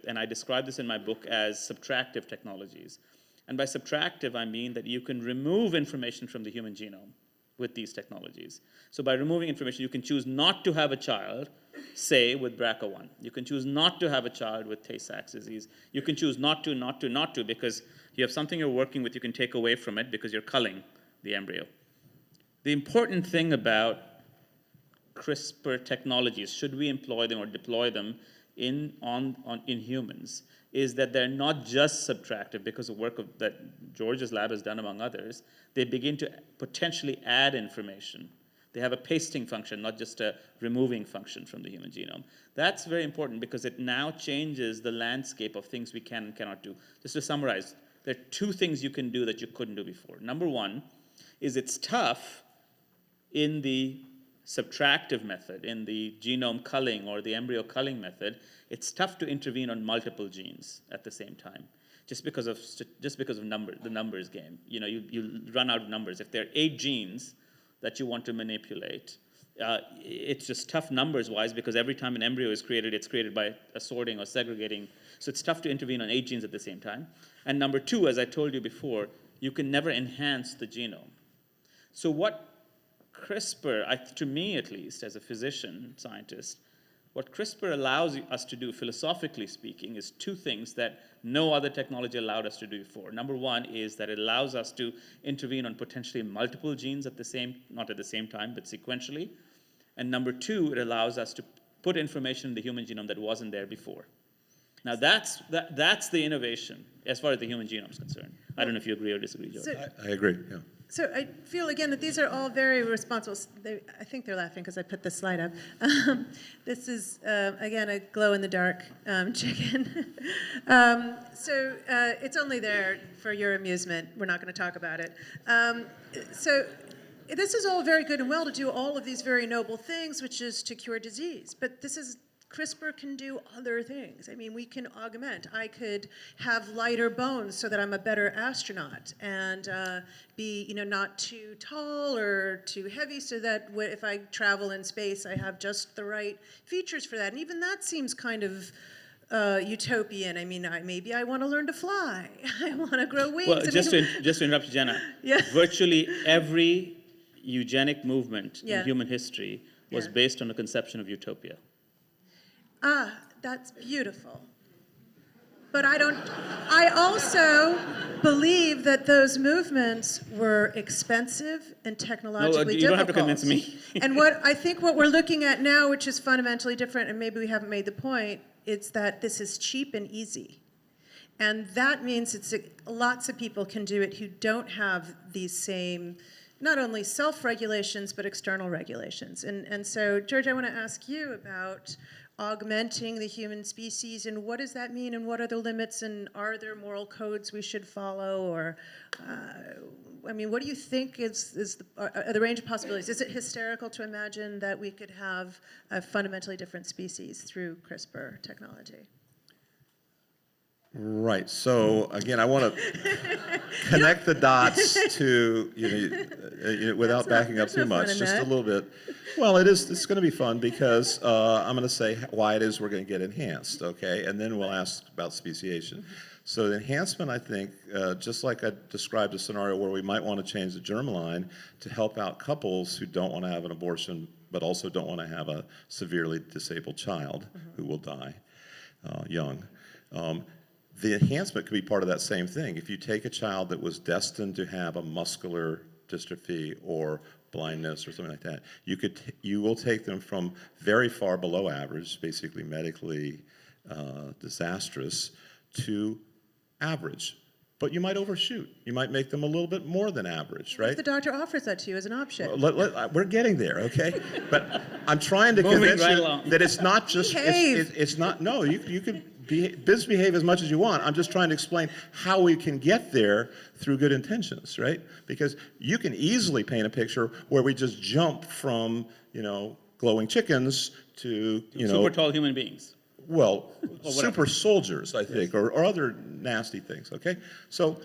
and I describe this in my book as subtractive technologies. And by subtractive, I mean that you can remove information from the human genome with these technologies. So by removing information, you can choose not to have a child, say, with BRCA1. You can choose not to have a child with Tay-Sachs disease. You can choose not to, because you have something you're working with you can take away from it because you're culling the embryo. The important thing about CRISPR technologies, should we employ them or deploy them in humans, is that they're not just subtractive because of work that George's lab has done among others. They begin to potentially add information. They have a pasting function, not just a removing function from the human genome. That's very important because it now changes the landscape of things we can and cannot do. Just to summarize, there are two things you can do that you couldn't do before. Number one is it's tough in the subtractive method, in the genome culling or the embryo culling method, it's tough to intervene on multiple genes at the same time, just because of the numbers game. You know, you run out of numbers. If there are 8 genes that you want to manipulate, it's just tough numbers-wise, because every time an embryo is created, it's created by assorting or segregating. So it's tough to intervene on 8 genes at the same time. And number 2, as I told you before, you can never enhance the genome. So what CRISPR, to me at least, as a physician, scientist, what CRISPR allows us to do, philosophically speaking, is 2 things that no other technology allowed us to do before. Number 1 is that it allows us to intervene on potentially multiple genes not at the same time, but sequentially. And number 2, it allows us to put information in the human genome that wasn't there before. Now that's the innovation as far as the human genome is concerned. I don't know if you agree or disagree, George. I agree, yeah. So I feel, again, that these are all very responsible. I think they're laughing because I put this slide up. This is, again, a glow-in-the-dark chicken. So it's only there for your amusement. We're not going to talk about it. So this is all very good and well to do all of these very noble things, which is to cure disease. But CRISPR can do other things. I mean, we can augment. I could have lighter bones so that I'm a better astronaut, and be, not too tall or too heavy, so that if I travel in space, I have just the right features for that. And even that seems kind of utopian. I mean, maybe I want to learn to fly. I want to grow wings. Well, just to interrupt you, Jenna. Yeah. Virtually every eugenic movement Yeah. in human history was Yeah. based on the conception of utopia. That's beautiful. But I also believe that those movements were expensive and technologically difficult. You don't have to convince me. And I think what we're looking at now, which is fundamentally different, and maybe we haven't made the point, is that this is cheap and easy. And that means lots of people can do it who don't have these same, not only self-regulations, but external regulations. And so, George, I want to ask you about augmenting the human species, and what does that mean, and what are the limits, and are there moral codes we should follow, or, what do you think are the range of possibilities? Is it hysterical to imagine that we could have a fundamentally different species through CRISPR technology? Right. So again, I want to connect the dots to without backing up too much, just a little bit. Well, it's going to be fun because I'm going to say why it is we're going to get enhanced, okay, and then we'll ask about speciation. So the enhancement, I think, just like I described a scenario where we might want to change the germline to help out couples who don't want to have an abortion, but also don't want to have a severely disabled child who will die young. The enhancement could be part of that same thing. If you take a child that was destined to have a muscular dystrophy or blindness or something like that, you will take them from very far below average, basically medically disastrous, to average. But you might overshoot. You might make them a little bit more than average, right? If the doctor offers that to you as an option. We're getting there, okay? But I'm trying to convince you that it's not just... It's not... No, you can misbehave as much as you want. I'm just trying to explain how we can get there through good intentions, right? Because you can easily paint a picture where we just jump from, glowing chickens to, super tall human beings. Well, super soldiers, I think, or other nasty things, okay? So,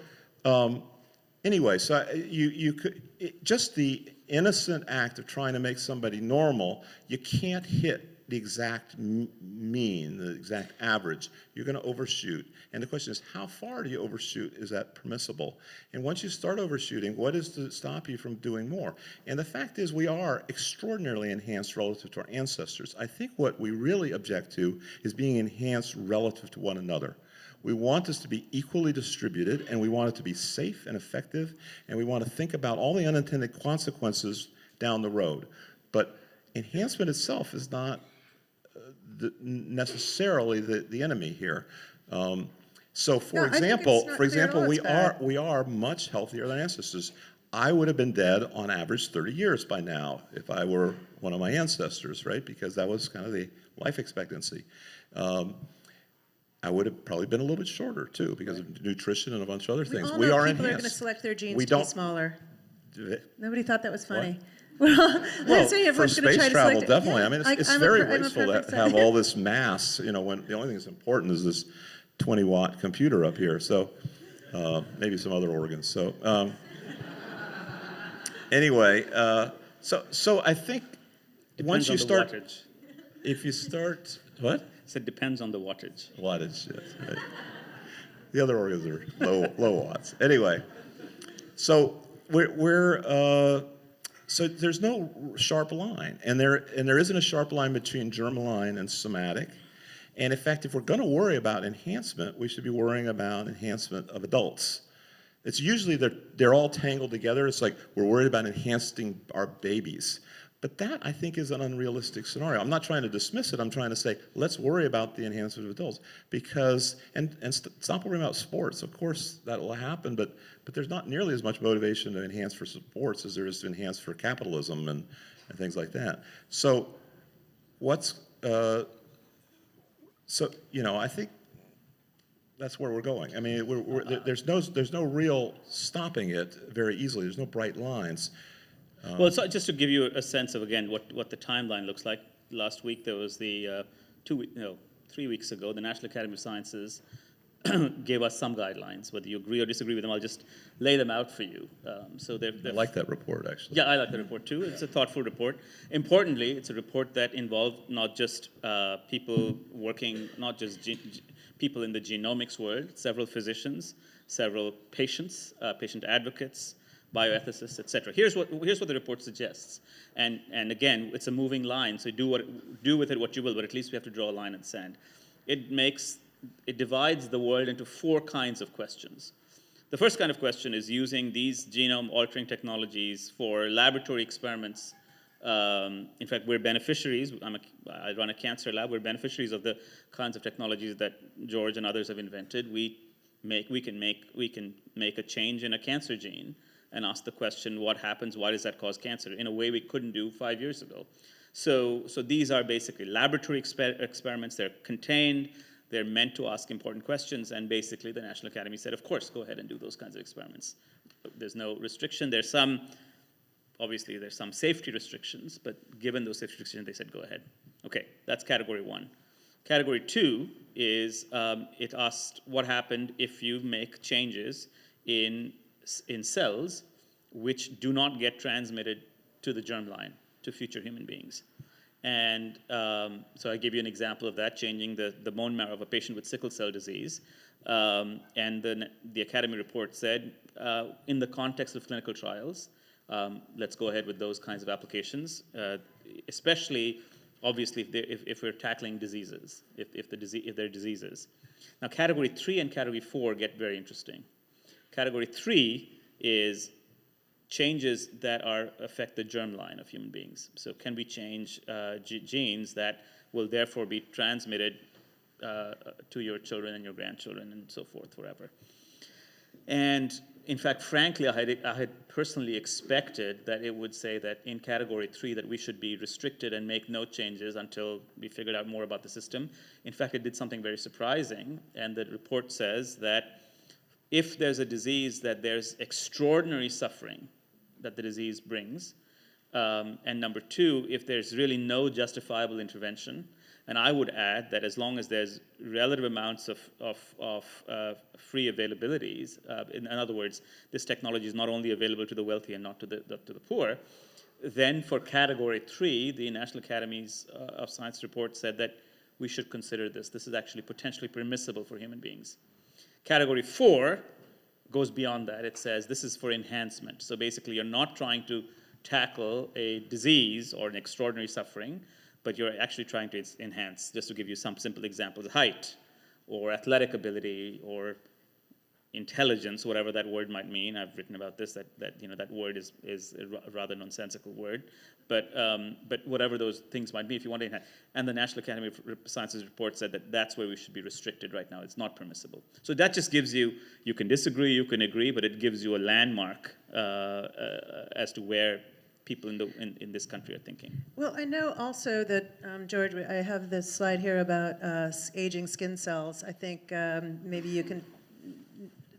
anyway, so you could, just the innocent act of trying to make somebody normal, you can't hit the exact mean, the exact average. You're going to overshoot. And the question is, how far do you overshoot? Is that permissible? And once you start overshooting, what is to stop you from doing more? And the fact is, we are extraordinarily enhanced relative to our ancestors. I think what we really object to is being enhanced relative to one another. We want this to be equally distributed, and we want it to be safe and effective, and we want to think about all the unintended consequences down the road. But enhancement itself is not necessarily the enemy here. So, for example, we are much healthier than ancestors. I would have been dead on average 30 years by now if I were one of my ancestors, right? Because that was kind of the life expectancy. I would have probably been a little bit shorter too because of nutrition and a bunch of other things. We all know people enhanced. are going to select their genes to be smaller. Nobody thought that was funny. What? Let's say for everyone's going to space try to travel, select it. definitely. Yeah, I mean, I'm it's a very I'm a wasteful perfect to have all this mass, when the only thing that's important is this 20-watt computer up here. So maybe some other organs. So anyway, so I think once Depends you on the start, wattage. if you start, what? So it depends on the wattage. Wattage, yes. Right. The other organs are low watts. Anyway, so so there's no sharp line, and there isn't a sharp line between germline and somatic. And in fact, if we're going to worry about enhancement, we should be worrying about enhancement of adults. It's usually they're all tangled together. It's like we're worried about enhancing our babies. But that, I think, is an unrealistic scenario. I'm not trying to dismiss it. I'm trying to say, let's worry about the enhancement of adults. Because, and stop worrying about sports. Of course, that will happen, but there's not nearly as much motivation to enhance for sports as there is to enhance for capitalism and things like that. So I think that's where we're going. I mean, there's no real stopping it very easily. There's no bright lines. Well, so just to give you a sense of, again, what the timeline looks like, last week there was the 3 weeks ago, the National Academy of Sciences gave us some guidelines. Whether you agree or disagree with them, I'll just lay them out for you. I like that report, actually. Yeah, I like the report too. It's a thoughtful report. Importantly, it's a report that involved not just people working, not just people in the genomics world, several physicians, several patients, patient advocates, bioethicists, etc. Here's what the report suggests, and again, it's a moving line. So do with it what you will, but at least we have to draw a line in the sand. It divides the world into 4 kinds of questions. The first kind of question is using these genome-altering technologies for laboratory experiments. In fact, we're beneficiaries. I run a cancer lab. We're beneficiaries of the kinds of technologies that George and others have invented. We can make a change in a cancer gene and ask the question, what happens? Why does that cause cancer? In a way we couldn't do 5 years ago. So these are basically laboratory experiments. They're contained. They're meant to ask important questions. And basically the National Academy said, of course, go ahead and do those kinds of experiments. There's no restriction. Obviously there's some safety restrictions, but given those safety restrictions, they said, go ahead. Okay, that's category 1. Category 2 is it asked what happened if you make changes in cells which do not get transmitted to the germline, to future human beings. And so I give you an example of that, changing the bone marrow of a patient with sickle cell disease. And the Academy report said, in the context of clinical trials, let's go ahead with those kinds of applications, especially, obviously, if we're tackling diseases, if they're diseases. Now, category 3 and category 4 get very interesting. Category 3 is changes that affect the germline of human beings. So can we change genes that will therefore be transmitted to your children and your grandchildren and so forth forever? And in fact, frankly, I had personally expected that it would say that in category 3 that we should be restricted and make no changes until we figured out more about the system. In fact, it did something very surprising, and the report says that if there's a disease that there's extraordinary suffering that the disease brings, and number 2, if there's really no justifiable intervention, and I would add that as long as there's relative amounts of free availabilities, in other words, this technology is not only available to the wealthy and not to the poor, then for category 3, the National Academies of Science report said that we should consider this. This is actually potentially permissible for human beings. Category 4 goes beyond that. It says this is for enhancement. So basically, you're not trying to tackle a disease or an extraordinary suffering, but you're actually trying to enhance. Just to give you some simple examples, height or athletic ability or intelligence, whatever that word might mean. I've written about this, that word is a rather nonsensical word. But whatever those things might be, if you want to enhance. And the National Academy of Sciences report said that that's where we should be restricted right now. It's not permissible. So that just gives you can disagree, you can agree, but it gives you a landmark as to where people in this country are thinking. Well, I know also that, George, I have this slide here about aging skin cells. I think maybe you can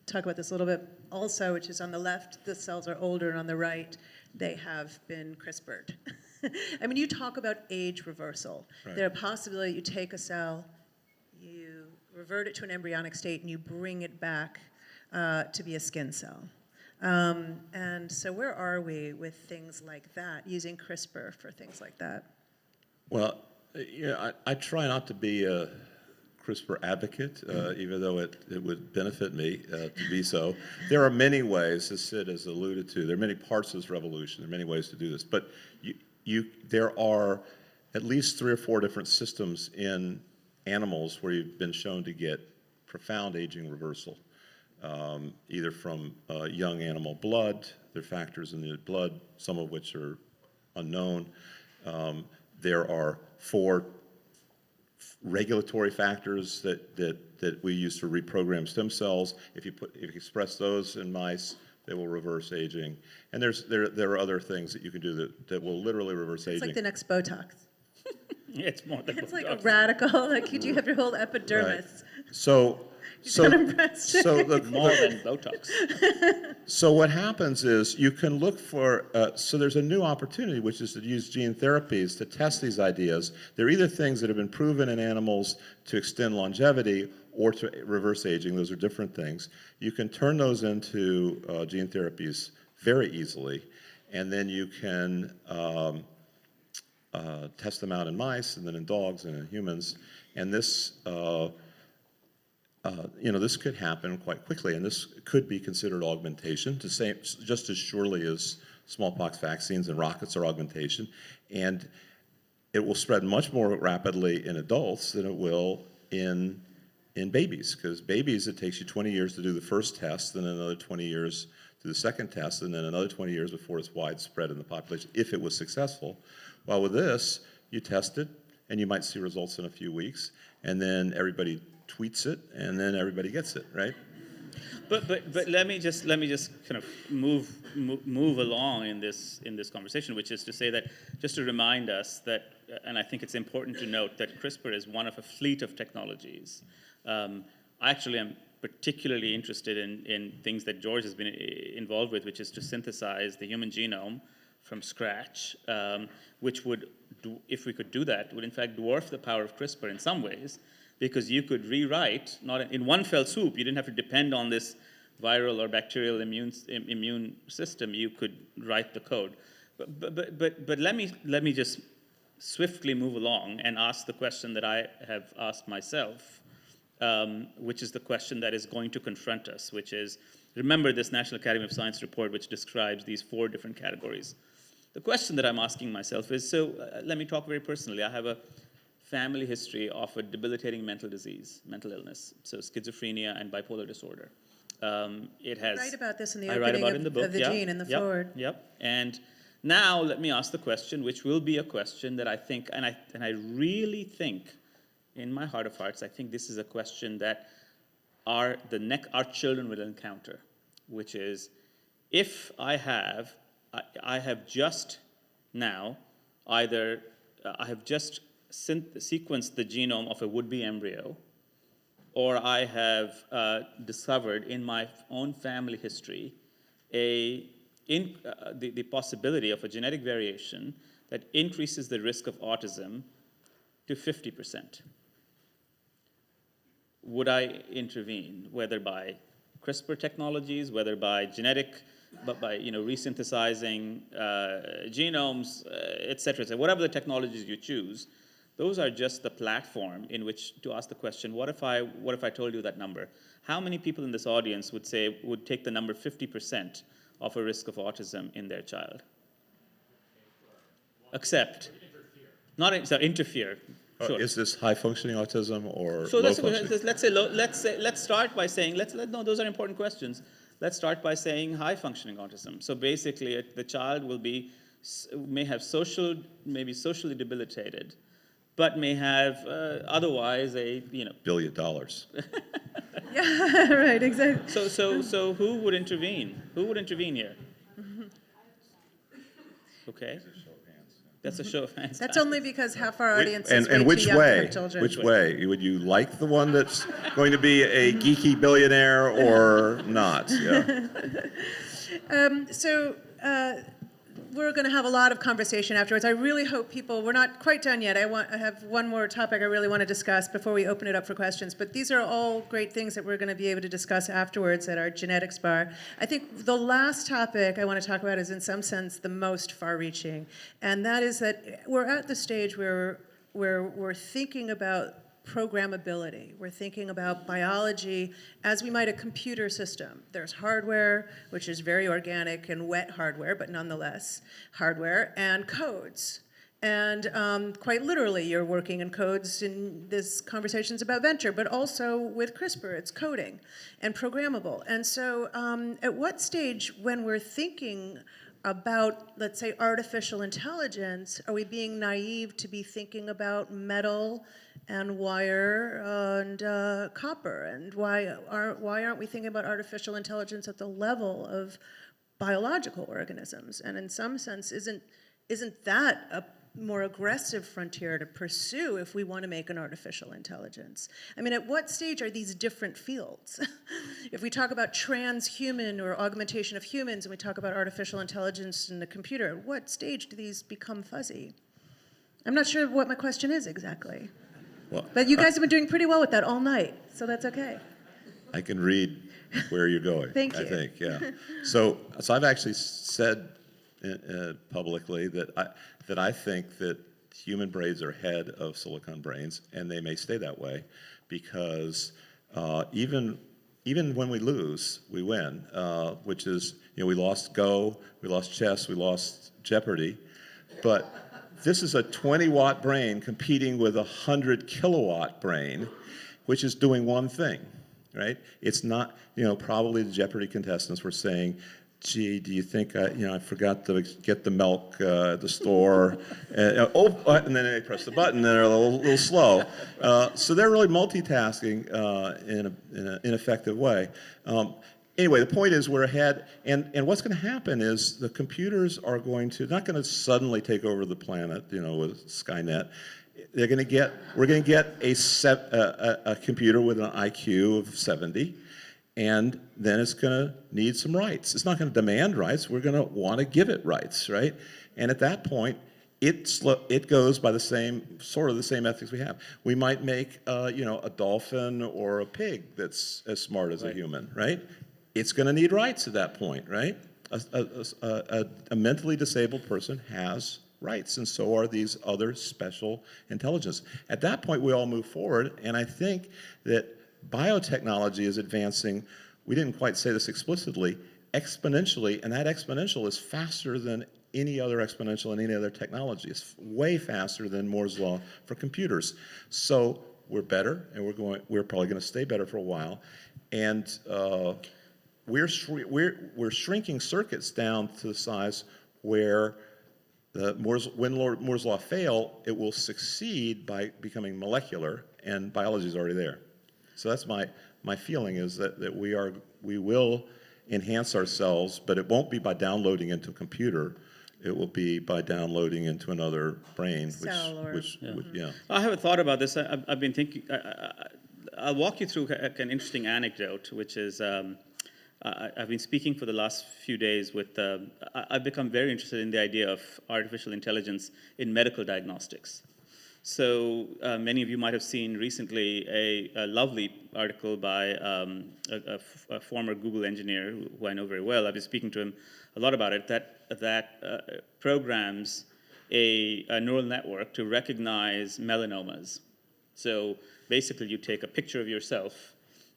talk about this a little bit also, which is on the left, the cells are older, and on the right, they have been CRISPR'd. I mean, you talk about age reversal. Right. There are possibilities you take a cell, you revert it to an embryonic state, and you bring it back to be a skin cell. And so where are we with things like that, using CRISPR for things like that? Well, I try not to be a CRISPR advocate, even though it would benefit me to be so. There are many ways, as Sid has alluded to, there are many parts of this revolution, there are many ways to do this, but there are at least 3 or 4 different systems in animals where you've been shown to get profound aging reversal, either from young animal blood, there are factors in the blood, some of which are unknown. There are 4 regulatory factors that we use to reprogram stem cells. If you express those in mice, they will reverse aging. And there are other things that you can do that will literally reverse aging. It's like the next Botox. It's more than It's like Botox. a radical, like you do have your whole epidermis. Right. So kind of impressed. so the, More than Botox. So what happens is you can look for, so there's a new opportunity, which is to use gene therapies to test these ideas. They're either things that have been proven in animals to extend longevity or to reverse aging. Those are different things. You can turn those into gene therapies very easily, and then you can test them out in mice, and then in dogs, and in humans. And this, this could happen quite quickly, and this could be considered augmentation, just as surely as smallpox vaccines and rockets are augmentation. And it will spread much more rapidly in adults than it will in babies, because babies, it takes you 20 years to do the first test, then another 20 years to do the second test, and then another 20 years before it's widespread in the population, if it was successful. While with this, you test it, and you might see results in a few weeks, and then everybody tweets it, and then everybody gets it, right? But let me just kind of move along in this conversation, which is to say that, just to remind us that, and I think it's important to note that CRISPR is one of a fleet of technologies. I actually am particularly interested in things that George has been involved with, which is to synthesize the human genome from scratch, which would, if we could do that, would in fact dwarf the power of CRISPR in some ways, because you could rewrite, not in one fell swoop, you didn't have to depend on this viral or bacterial immune system, you could write the code. But let me just swiftly move along and ask the question that I have asked myself, which is the question that is going to confront us, which is, remember this National Academy of Science report which describes these 4 different categories. The question that I'm asking myself is, let me talk very personally. I have a family history of a debilitating mental disease, mental illness, so schizophrenia and bipolar disorder. It has. I write about this in the I write opening about it in the book, of the gene in the forward. Yep. And now let me ask the question, which will be a question that I think, and I really think, in my heart of hearts, I think this is a question that our children will encounter, which is, if I have just now either I have just sequenced the genome of a would-be embryo, or I have discovered in my own family history the possibility of a genetic variation that increases the risk of autism to 50%. Would I intervene, whether by CRISPR technologies, whether by resynthesizing genomes, et cetera, whatever the technologies you choose? Those are just the platform in which to ask the question, what if I told you that number? How many people in this audience would take the number 50% of a risk of autism in their child? Accept. Interfere. Sure. Is this high-functioning autism or So low-functioning? let's start by saying, no, those are important questions. Let's start by saying high-functioning autism. So basically, the child may have maybe socially debilitated, but may have otherwise $1 billion. Yeah, right, exactly. So who would intervene? Who would intervene here? Okay. That's a show of hands. That's only because half our audience is And way which too young to way? have children. Which way? Would you like the one that's going to be a geeky billionaire or not? Yeah. We're going to have a lot of conversation afterwards. I really hope people, we're not quite done yet. I have one more topic I really want to discuss before we open it up for questions. But these are all great things that we're going to be able to discuss afterwards at our genetics bar. I think the last topic I want to talk about is in some sense the most far-reaching. And that is that we're at the stage where we're thinking about programmability. We're thinking about biology as we might a computer system. There's hardware, which is very organic and wet hardware, but nonetheless hardware, and codes. And quite literally, you're working in codes in this conversation's about venture, but also with CRISPR, it's coding and programmable. And so at what stage when we're thinking about, let's say, artificial intelligence, are we being naive to be thinking about metal and wire and copper? And why aren't we thinking about artificial intelligence at the level of biological organisms? And in some sense, isn't that a more aggressive frontier to pursue if we want to make an artificial intelligence? I mean, at what stage are these different fields? If we talk about transhuman or augmentation of humans and we talk about artificial intelligence in the computer, at what stage do these become fuzzy? I'm not sure what my question is exactly. Well, but you guys have been doing pretty well with that all night, so that's okay. I can read where you're going. Thank you. I think, yeah. So I've actually said publicly that I think that human brains are ahead of silicon brains, and they may stay that way because even when we lose, we win. Which is, we lost Go, we lost chess, we lost Jeopardy, but this is a 20-watt brain competing with a 100-kilowatt brain, which is doing one thing, right? It's not, probably the Jeopardy contestants were saying, gee, do you think I forgot to get the milk at the store? And then they press the button, and they're a little slow. So they're really multitasking in an ineffective way. Anyway, the point is we're ahead, and what's going to happen is the computers are not going to suddenly take over the planet, with Skynet. We're going to get a computer with an IQ of 70, and then it's going to need some rights. It's not going to demand rights. We're going to want to give it rights, right? And at that point, it goes by the same ethics we have. We might make a dolphin or a pig that's as smart as a human, right? It's going to need rights at that point, right? A mentally disabled person has rights, and so are these other special intelligence. At that point, we all move forward, and I think that biotechnology is advancing, we didn't quite say this explicitly, exponentially, and that exponential is faster than any other exponential in any other technology. It's way faster than Moore's law for computers. So we're better, and we're probably going to stay better for a while, and we're shrinking circuits down to the size where when Moore's law fail, it will succeed by becoming molecular, and biology is already there. So that's my feeling is that we will enhance ourselves, but it won't be by downloading into a computer. It will be by downloading into another brain. I haven't thought about this. I've been thinking. I'll walk you through an interesting anecdote, which is I've been speaking for the last few days with. I've become very interested in the idea of artificial intelligence in medical diagnostics. So many of you might have seen recently a lovely article by a former Google engineer who I know very well. I've been speaking to him a lot about it, that programs a neural network to recognize melanomas. So basically you take a picture of yourself,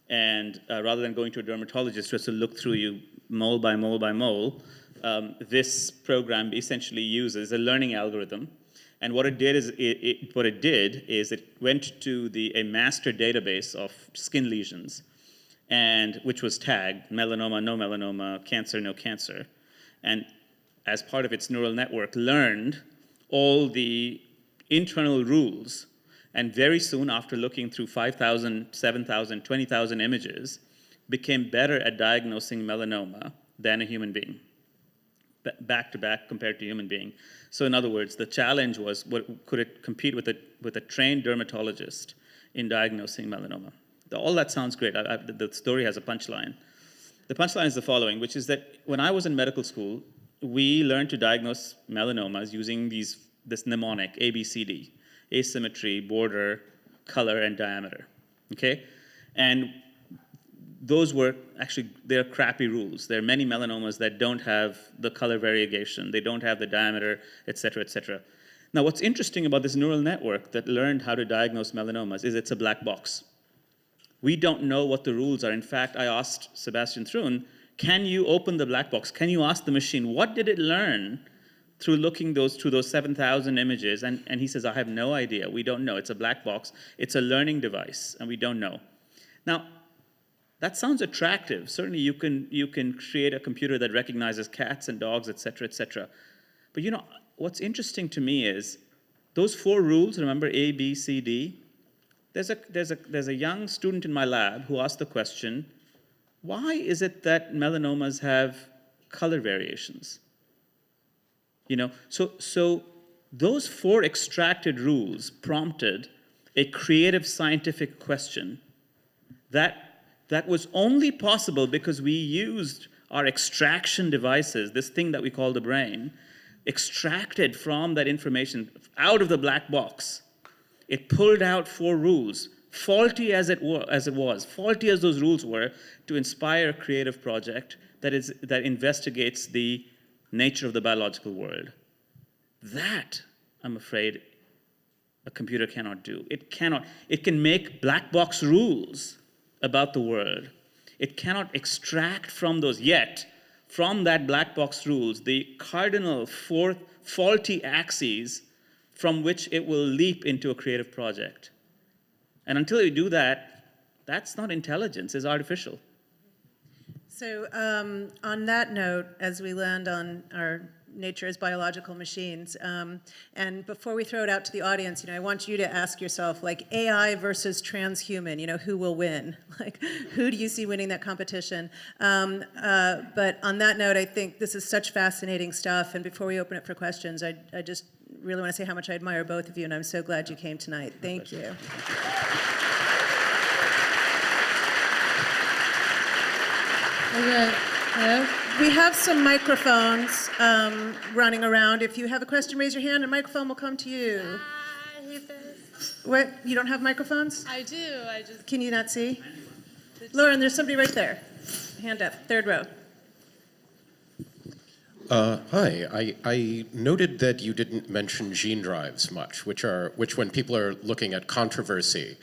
and rather than going to a dermatologist just to look through you mole by mole by mole, this program essentially uses a learning algorithm. And what it did is it went to a master database of skin lesions, and which was tagged melanoma, no melanoma, cancer, no cancer, and as part of its neural network, learned all the internal rules. And very soon after looking through 5,000, 7,000, 20,000 images, became better at diagnosing melanoma than a human being. back to back compared to human being. So in other words, the challenge was, could it compete with a trained dermatologist in diagnosing melanoma? All that sounds great. The story has a punchline. The punchline is the following, which is that when I was in medical school, we learned to diagnose melanomas using this mnemonic, ABCD, asymmetry, border, color, and diameter, okay? And those were actually, they're crappy rules. There are many melanomas that don't have the color variegation, they don't have the diameter, et cetera, et cetera. Now, what's interesting about this neural network that learned how to diagnose melanomas is it's a black box. We don't know what the rules are. In fact, I asked Sebastian Thrun, can you open the black box? Can you ask the machine, what did it learn through looking through those 7,000 images? And he says, I have no idea. We don't know. It's a black box. It's a learning device, and we don't know. Now, that sounds attractive. Certainly, you can create a computer that recognizes cats and dogs, et cetera, et cetera. But what's interesting to me is those 4 rules, remember A, B, C, D? There's a young student in my lab who asked the question, why is it that melanomas have color variations? So those 4 extracted rules prompted a creative scientific question that was only possible because we used our extraction devices, this thing that we call the brain, extracted from that information out of the black box. It pulled out 4 rules, faulty as it was, faulty as those rules were, to inspire a creative project that investigates the nature of the biological world. That, I'm afraid, a computer cannot do. It cannot. It can make black box rules about the world. It cannot extract from that black box rules, the cardinal 4 faulty axes from which it will leap into a creative project. And until we do that, that's not intelligence, it's artificial. So on that note, as we land on our nature as biological machines, and before we throw it out to the audience, I want you to ask yourself, like, AI versus transhuman, who will win? Like, who do you see winning that competition? But on that note, I think this is such fascinating stuff, and before we open it for questions, I just really want to say how much I admire both of you, and I'm so glad you came tonight. Thank you. Hello? We have some microphones running around. If you have a question, raise your hand, and a microphone will come to you. I hate this. What? You don't have microphones? I do. Can you not see? Lauren, there's somebody right there. Hand up, 3rd row. Hi. I noted that you didn't mention gene drives much, which when people are looking at controversy,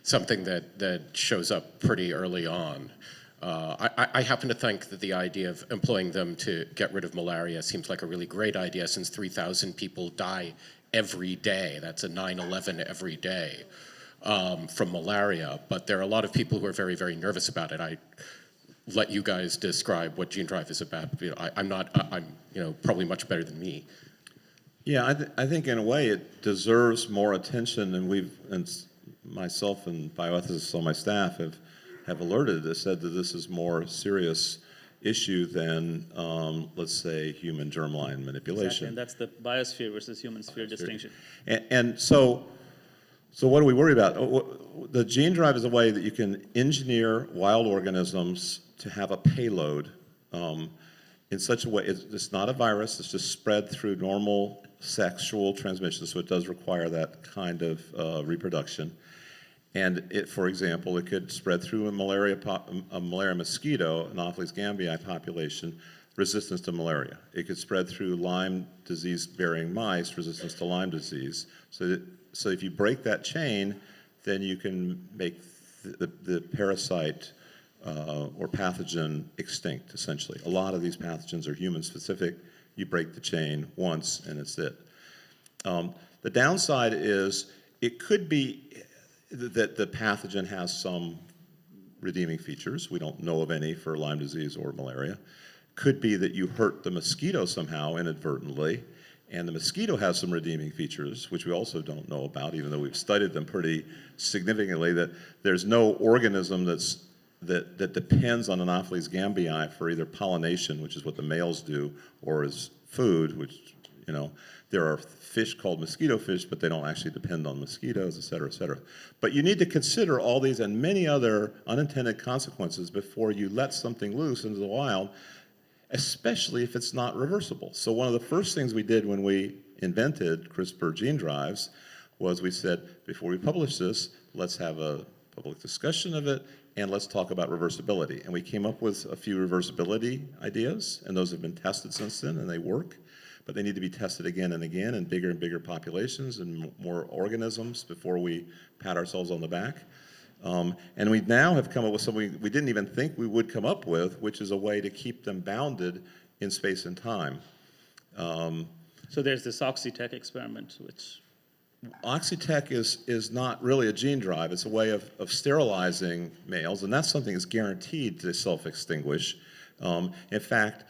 something that shows up pretty early on. I happen to think that the idea of employing them to get rid of malaria seems like a really great idea, since 3,000 people die every day. That's a 9/11 every day from malaria. But there are a lot of people who are very, very nervous about it. I let you guys describe what gene drive is about. I'm probably much better than me. Yeah, I think in a way it deserves more attention, and myself and bioethicists on my staff have alerted us, said that this is more serious issue than, let's say, human germline manipulation. Exactly, and that's the biosphere versus human sphere distinction. And so what do we worry about? The gene drive is a way that you can engineer wild organisms to have a payload in such a way. It's not a virus, it's just spread through normal sexual transmission, so it does require that kind of reproduction. And for example, it could spread through a malaria mosquito, Anopheles gambii population, resistance to malaria. It could spread through Lyme disease-bearing mice, resistance to Lyme disease. So if you break that chain, then you can make the parasite or pathogen extinct, essentially. A lot of these pathogens are human-specific. You break the chain once, and it's it. The downside is it could be that the pathogen has some redeeming features. We don't know of any for Lyme disease or malaria. Could be that you hurt the mosquito somehow inadvertently, and the mosquito has some redeeming features, which we also don't know about, even though we've studied them pretty significantly, that there's no organism that's that depends on Anopheles gambii for either pollination, which is what the males do, or as food, which, there are fish called mosquito fish, but they don't actually depend on mosquitoes, et cetera, et cetera. But you need to consider all these and many other unintended consequences before you let something loose into the wild, especially if it's not reversible. So one of the first things we did when we invented CRISPR gene drives was we said, before we publish this, let's have a public discussion of it, and let's talk about reversibility. And we came up with a few reversibility ideas, and those have been tested since then, and they work. But they need to be tested again and again in bigger and bigger populations and more organisms before we pat ourselves on the back. And we now have come up with something we didn't even think we would come up with, which is a way to keep them bounded in space and time. So there's this Oxytec experiment, which... Oxytec is not really a gene drive. It's a way of sterilizing males, and that's something that's guaranteed to self-extinguish. In fact,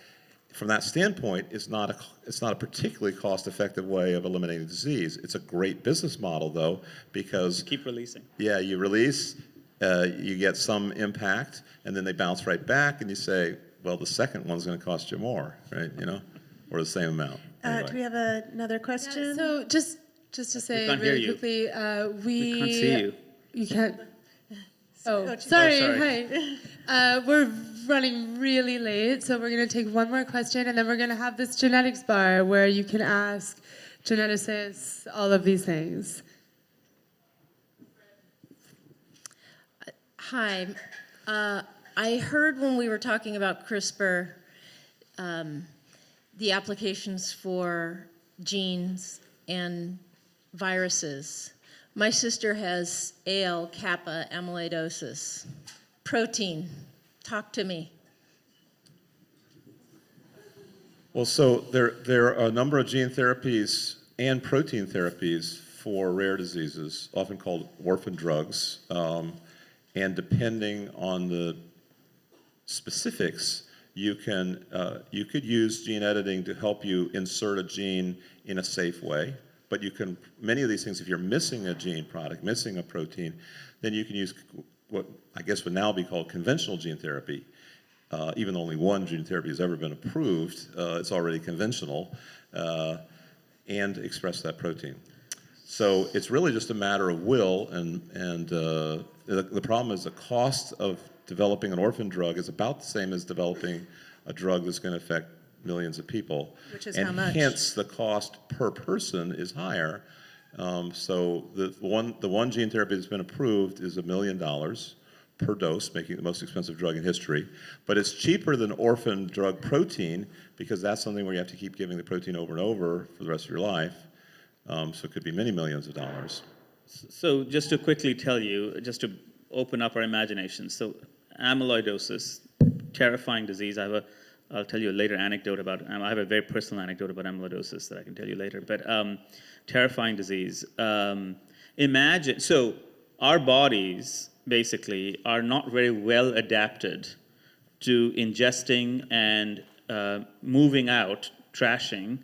from that standpoint, it's not a particularly cost-effective way of eliminating disease. It's a great business model, though, because... Keep releasing. Yeah, you release, you get some impact, and then they bounce right back, and you say, well, the second one's going to cost you more, right? Or the same amount. Anyway. Do we have another question? So just to say can't hear really you. quickly, We can't see you. You can't. Oh, Oh, sorry. sorry. Hi. We're running really late, so we're going to take one more question, and then we're going to have this genetics bar where you can ask geneticists all of these things. Hi. I heard when we were talking about CRISPR, the applications for genes and viruses. My sister has AL kappa amyloidosis. Protein. Talk to me. Well, so there are a number of gene therapies and protein therapies for rare diseases, often called orphan drugs. And depending on the specifics, you could use gene editing to help you insert a gene in a safe way. But many of these things, if you're missing a gene product, missing a protein, then you can use what I guess would now be called conventional gene therapy. Even though only one gene therapy has ever been approved, it's already conventional, and express that protein. So it's really just a matter of will, and the problem is the cost of developing an orphan drug is about the same as developing a drug that's going to affect millions of people. Which is and how much? hence the cost per person is higher. So the one gene therapy that's been approved is $1 million per dose, making it the most expensive drug in history. But it's cheaper than orphan drug protein because that's something where you have to keep giving the protein over and over for the rest of your life. So it could be many millions of dollars. So just to quickly tell you, just to open up our imaginations. So amyloidosis, terrifying disease. I'll tell you a later anecdote about, I have a very personal anecdote about amyloidosis that I can tell you later, but terrifying disease. Imagine, so our bodies basically are not very well adapted to ingesting and moving out, trashing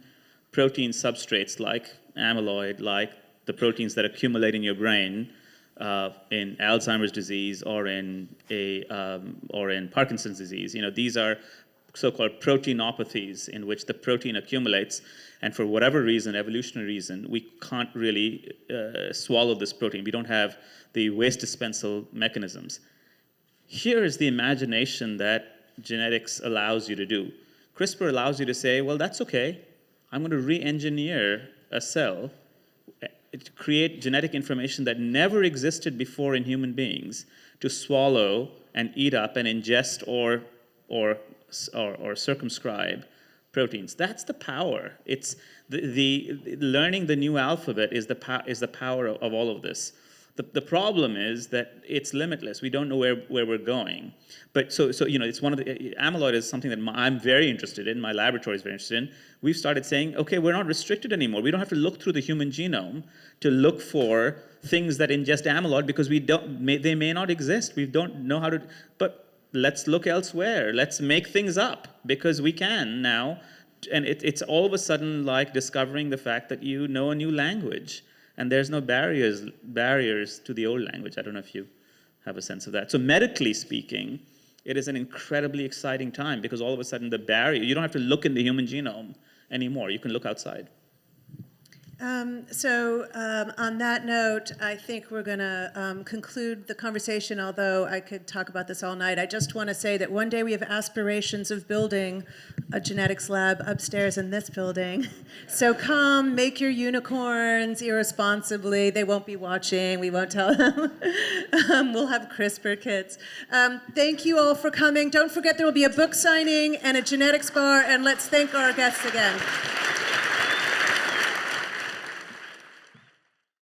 protein substrates like amyloid, like the proteins that accumulate in your brain in Alzheimer's disease or in Parkinson's disease. These are so-called proteinopathies in which the protein accumulates, and for whatever reason, evolutionary reason, we can't really swallow this protein. We don't have the waste dispensal mechanisms. Here is the imagination that genetics allows you to do. CRISPR allows you to say, well, that's okay. I'm going to re-engineer a cell to create genetic information that never existed before in human beings to swallow and eat up and ingest or circumscribe proteins. That's the power. It's the learning the new alphabet is the power of all of this. The problem is that it's limitless. We don't know where we're going. But so it's one of the amyloid is something that I'm very interested in. My laboratory is very interested in. We've started saying, okay, we're not restricted anymore. We don't have to look through the human genome to look for things that ingest amyloid because they may not exist. We don't know how to. But let's look elsewhere. Let's make things up because we can now. And it's all of a sudden like discovering the fact that you know a new language. And there's no barriers to the old language. I don't know if you have a sense of that. So medically speaking, it is an incredibly exciting time because all of a sudden the barrier, you don't have to look in the human genome anymore. You can look outside. On that note, I think we're going to conclude the conversation, although I could talk about this all night. I just want to say that one day we have aspirations of building a genetics lab upstairs in this building. So come, make your unicorns irresponsibly. They won't be watching. We won't tell them. We'll have CRISPR kits. Thank you all for coming. Don't forget there will be a book signing and a genetics bar, and let's thank our guests again.